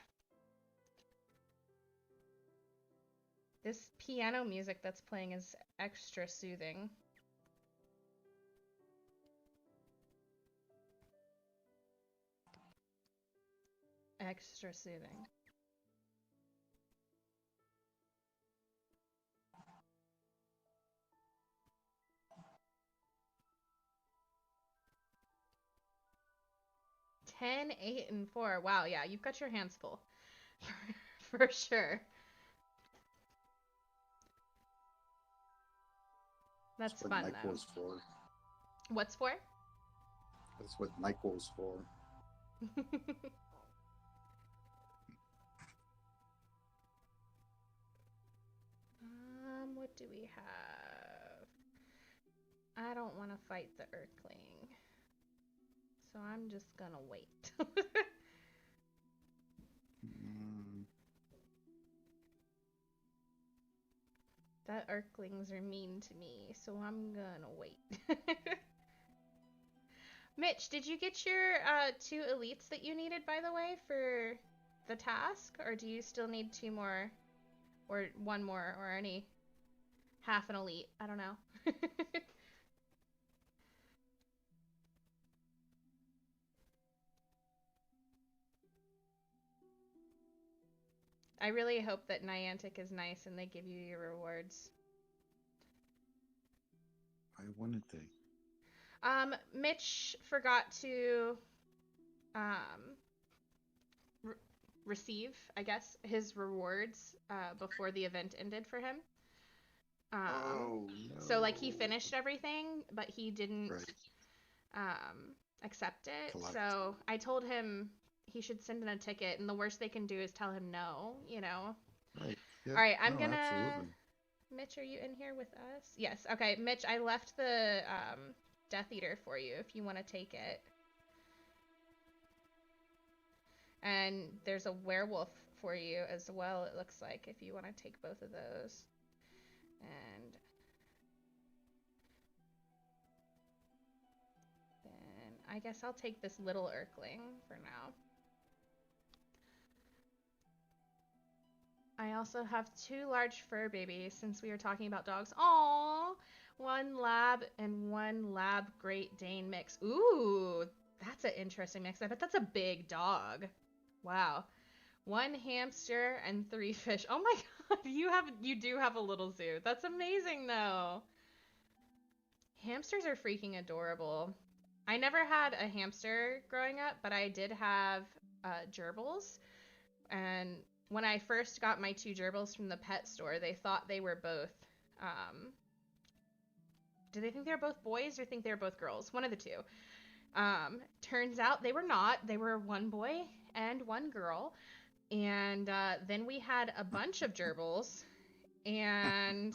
[SPEAKER 1] This piano music that's playing is extra soothing. extra soothing. Ten, 8, and 4. Wow, yeah, you've got your hands full. For sure. That's
[SPEAKER 6] what
[SPEAKER 1] fun, though.
[SPEAKER 6] NyQuil's for.
[SPEAKER 1] What's for?
[SPEAKER 6] That's what NyQuil's for.
[SPEAKER 1] What do we have? I don't want to fight the Earthling, so I'm just gonna wait. That Earthlings are mean to me, so I'm gonna wait. Mitch, did you get your 2 elites that you needed, by the way, for the task? Or do you still need 2 more? Or 1 more? Or any half an elite? I don't know. I really hope that Niantic is nice and they give you your rewards.
[SPEAKER 6] Why wouldn't they?
[SPEAKER 1] Mitch forgot to receive, I guess, his rewards before the event ended for him.
[SPEAKER 6] Oh, no.
[SPEAKER 1] So, like, he finished everything, but he didn't accept it.
[SPEAKER 6] Collect.
[SPEAKER 1] So I told him he should send in a ticket, and the worst they can do is tell him no, you know?
[SPEAKER 6] Right. Yep.
[SPEAKER 1] All right, I'm
[SPEAKER 6] No,
[SPEAKER 1] gonna...
[SPEAKER 6] absolutely.
[SPEAKER 1] Mitch, are you in here with us? Yes. Okay, Mitch, I left the Death Eater for you if you want to take it. And there's a werewolf for you as well, it looks like, if you want to take both of those. And then I guess I'll take this little Earthling for now. I also have 2 large fur babies since we were talking about dogs. Aww! 1 lab and 1 lab Great Dane mix. Ooh, that's an interesting mix. I bet that's a big dog. Wow. 1 hamster and 3 fish. Oh my god, you do have a little zoo. That's amazing though. Hamsters are freaking adorable. I never had a hamster growing up, but I did have gerbils. And when I first got my 2 gerbils from the pet store, they thought they were both, did they think they were both boys or think they were both girls? One of the 2. Turns out they were not. They were 1 boy and 1 girl. And then we had a bunch of gerbils. And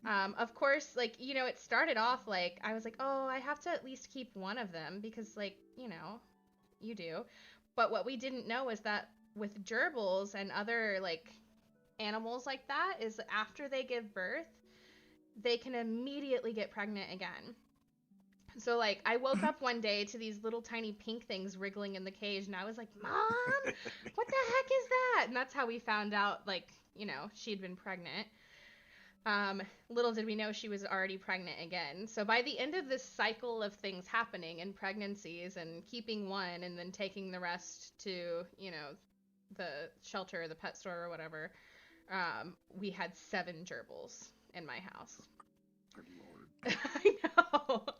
[SPEAKER 1] of course, like, you know, it started off like, I was like, oh, I have to at least keep 1 of them because, like, you know, you do. But what we didn't know is that with gerbils and other, like, animals like that is after they give birth, they can immediately get pregnant again. So, like, I woke up one day to these little tiny pink things wriggling in the cage, and I was like, Mom, what the heck is that? And that's how we found out, like, you know, she'd been pregnant. Little did we know she was already pregnant again. So by the end of this cycle of things happening and pregnancies and keeping 1 and then taking the rest to, you know, the shelter or the pet store or whatever, we had 7 gerbils in my house.
[SPEAKER 6] Good Lord.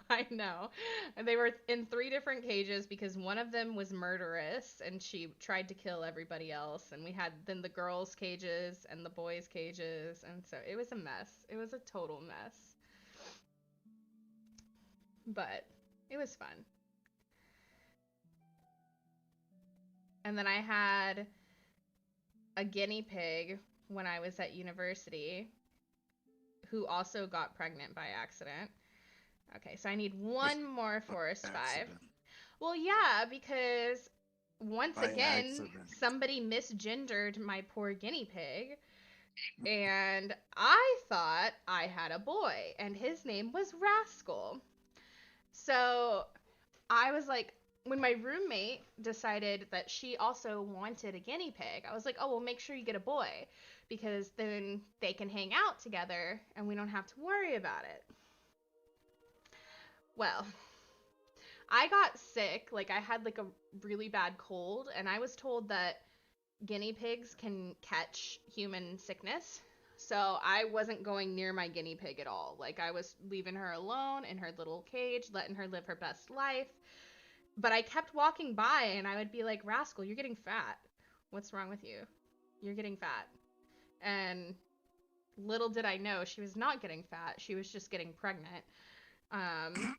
[SPEAKER 1] I know. And they were in 3 different cages because one of them was murderous and she tried to kill everybody else. And we had then the girls' cages and the boys' cages. And so it was a mess. It was a total mess. But it was fun. And then I had a guinea pig when I was at university who also got pregnant by accident. Okay, so I need 1 more Forest 5. Well, yeah, because once
[SPEAKER 6] By
[SPEAKER 1] again,
[SPEAKER 6] accident.
[SPEAKER 1] somebody misgendered my poor guinea pig, and I thought I had a boy, and his name was Rascal. So I was like, when my roommate decided that she also wanted a guinea pig, I was like, oh, well, make sure you get a boy, because then they can hang out together, and we don't have to worry about it. Well, I got sick. Like, I had like a really bad cold, and I was told that guinea pigs can catch human sickness. So I wasn't going near my guinea pig at all. Like, I was leaving her alone in her little cage, letting her live her best life. But I kept walking by, and I would be like, Rascal, you're getting fat. What's wrong with you? You're getting fat. And little did I know, she was not getting fat. She was just getting pregnant. And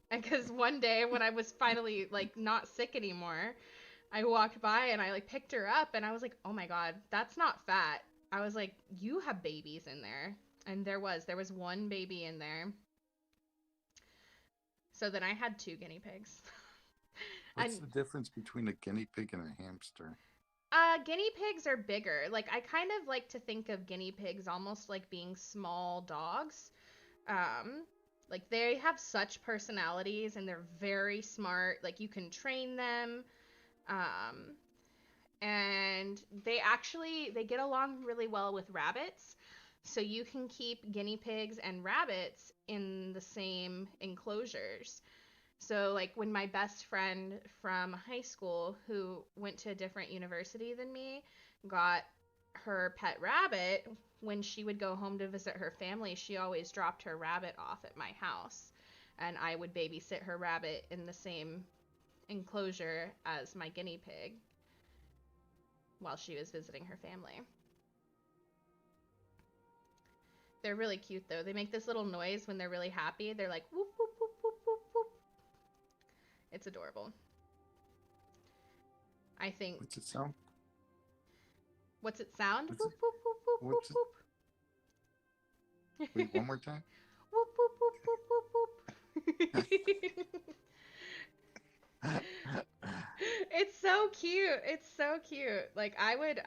[SPEAKER 1] because one day when I was finally like not sick anymore, I walked by and I like picked her up, and I was like, oh my God, that's not fat. I was like, you have babies in there. And there was one baby in there. So then I had 2 guinea pigs.
[SPEAKER 3] What's
[SPEAKER 1] And
[SPEAKER 3] the difference between a guinea pig and a hamster?
[SPEAKER 1] guinea pigs are bigger. Like, I kind of like to think of guinea pigs almost like being small dogs. Like, they have such personalities, and they're very smart. Like, you can train them. And they get along really well with rabbits. So you can keep guinea pigs and rabbits in the same enclosures. So, like, when my best friend from high school, who went to a different university than me, got her pet rabbit, when she would go home to visit her family, she always dropped her rabbit off at my house. And I would babysit her rabbit in the same enclosure as my guinea pig while she was visiting her family. They're really cute, though. They make this little noise when they're really happy. They're like, whoop, whoop, whoop, whoop, whoop, whoop. It's adorable. I think.
[SPEAKER 3] What's it sound?
[SPEAKER 1] What's it sound?
[SPEAKER 3] What's
[SPEAKER 1] Whoop,
[SPEAKER 3] it,
[SPEAKER 1] whoop, whoop, whoop, whoop,
[SPEAKER 3] what's it,
[SPEAKER 1] whoop.
[SPEAKER 3] wait, one more time?
[SPEAKER 1] Whoop, whoop, whoop, whoop, whoop, whoop. It's so cute. It's so cute. Like, I would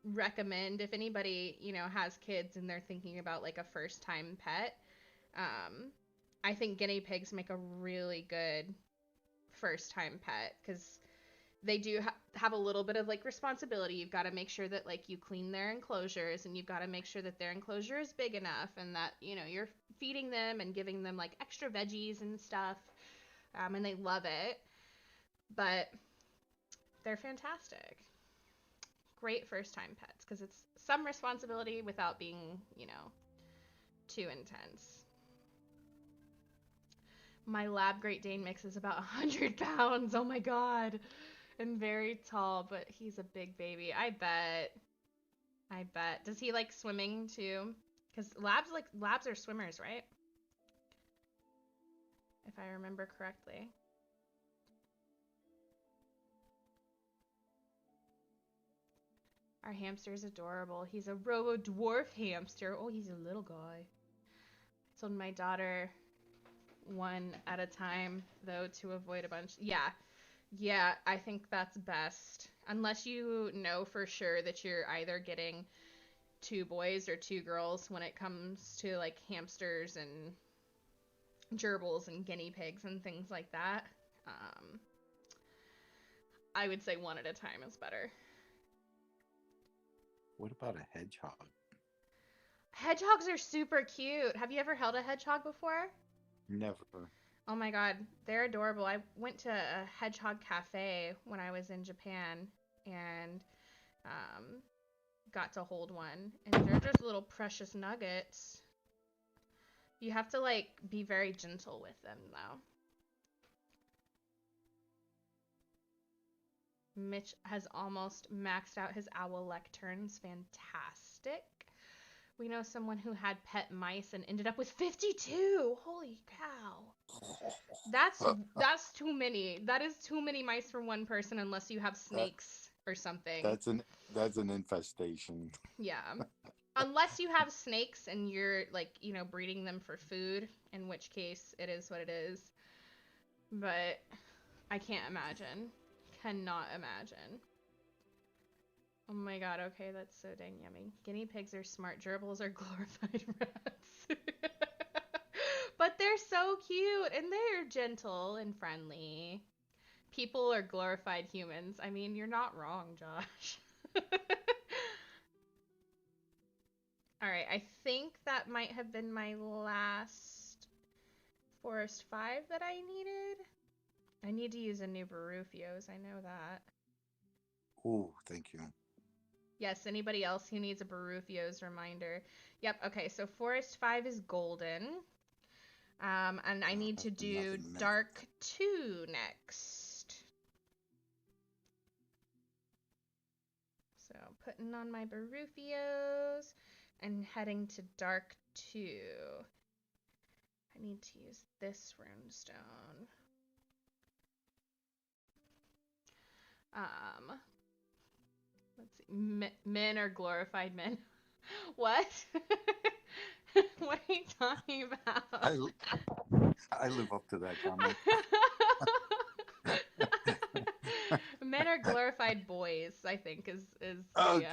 [SPEAKER 1] recommend, if anybody, has kids and they're thinking about like a first time pet, I think guinea pigs make a really good first time pet, because they do have a little bit of like responsibility. You've got to make sure that like you clean their enclosures, and you've got to make sure that their enclosure is big enough, and that you're feeding them and giving them like extra veggies and stuff, and they love it. But they're fantastic. Great first time pets, because it's some responsibility without being too intense. My lab Great Dane mix is about 100 pounds. Oh my God. And very tall, but he's a big baby. I bet. Does he like swimming too? Because labs are swimmers, right? If I remember correctly. Our hamster's adorable. He's a robo-dwarf hamster. Oh, he's a little guy. I told my daughter one at a time, though, to avoid a bunch. Yeah, I think that's best. Unless you know for sure that you're either getting 2 boys or 2 girls when it comes to like hamsters and gerbils and guinea pigs and things like that. I would say one at a time is better.
[SPEAKER 3] What about a hedgehog?
[SPEAKER 1] Hedgehogs are super cute. Have you ever held a hedgehog before?
[SPEAKER 3] Never.
[SPEAKER 1] Oh my God, they're adorable. I went to a hedgehog cafe when I was in Japan, and got to hold one. And they're just little precious nuggets. You have to like be very gentle with them, though. Mitch has almost maxed out his owl lecterns. Fantastic. We know someone who had pet mice and ended up with 52. Holy cow. That's too many. That is too many mice for one person, unless you have snakes or something.
[SPEAKER 3] That's an infestation.
[SPEAKER 1] Yeah. Unless you have snakes and you're like, breeding them for food, in which case it is what it is. But I can't imagine. Cannot imagine. Oh my God, okay, that's so dang yummy. Guinea pigs are smart. Gerbils are glorified rats. But they're so cute, and they're gentle and friendly. People are glorified humans. I mean, you're not wrong, Josh. Alright, I think that might have been my last Forest 5 that I needed. I need to use a new Barufios. I know that.
[SPEAKER 3] Oh, thank you.
[SPEAKER 1] Yes, anybody else who needs a Barufios reminder. Yep, okay, so Forest 5 is golden. And I need to do
[SPEAKER 6] Nothing magic.
[SPEAKER 1] Dark 2 next. So putting on my Barufios and heading to Dark 2. I need to use this runestone. Let's see. Men are glorified men. What? What are you talking about?
[SPEAKER 3] I live up to that comment.
[SPEAKER 1] Men are glorified boys, I think, is the
[SPEAKER 3] Okay.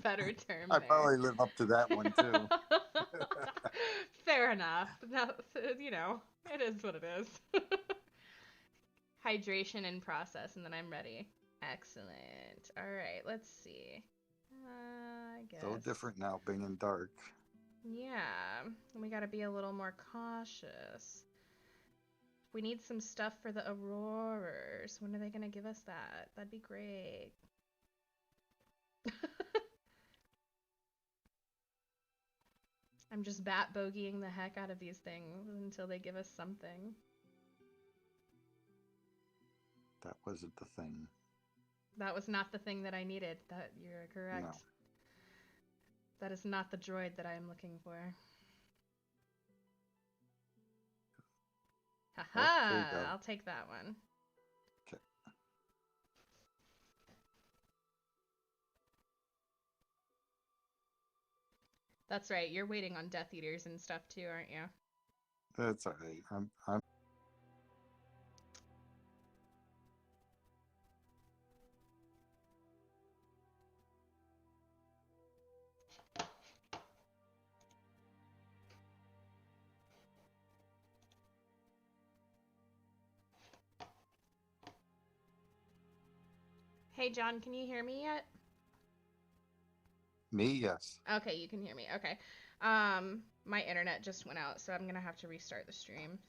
[SPEAKER 1] better term
[SPEAKER 3] I
[SPEAKER 1] there.
[SPEAKER 3] probably live up to that one too.
[SPEAKER 1] Fair enough. No, it is what it is. Hydration in process, and then I'm ready. Excellent. All right, let's see. I guess.
[SPEAKER 3] So different now, being in dark.
[SPEAKER 1] Yeah, we gotta be a little more cautious. We need some stuff for the Auroras. When are they gonna give us that? That'd be great. I'm just bat bogeying the heck out of these things until they give us something.
[SPEAKER 3] That wasn't the thing.
[SPEAKER 1] That was not the thing that I needed. That you're correct.
[SPEAKER 3] No.
[SPEAKER 1] That is not the droid that I am looking for. Haha!
[SPEAKER 3] there you go.
[SPEAKER 1] I'll take that one.
[SPEAKER 3] Okay.
[SPEAKER 1] That's right. You're waiting on Death Eaters and stuff too, aren't you?
[SPEAKER 3] That's all right. I'm
[SPEAKER 1] Hey, John, can you hear me yet?
[SPEAKER 3] me, yes.
[SPEAKER 1] Okay, you can hear me. Okay. My internet just went out, so I'm gonna have to restart the stream.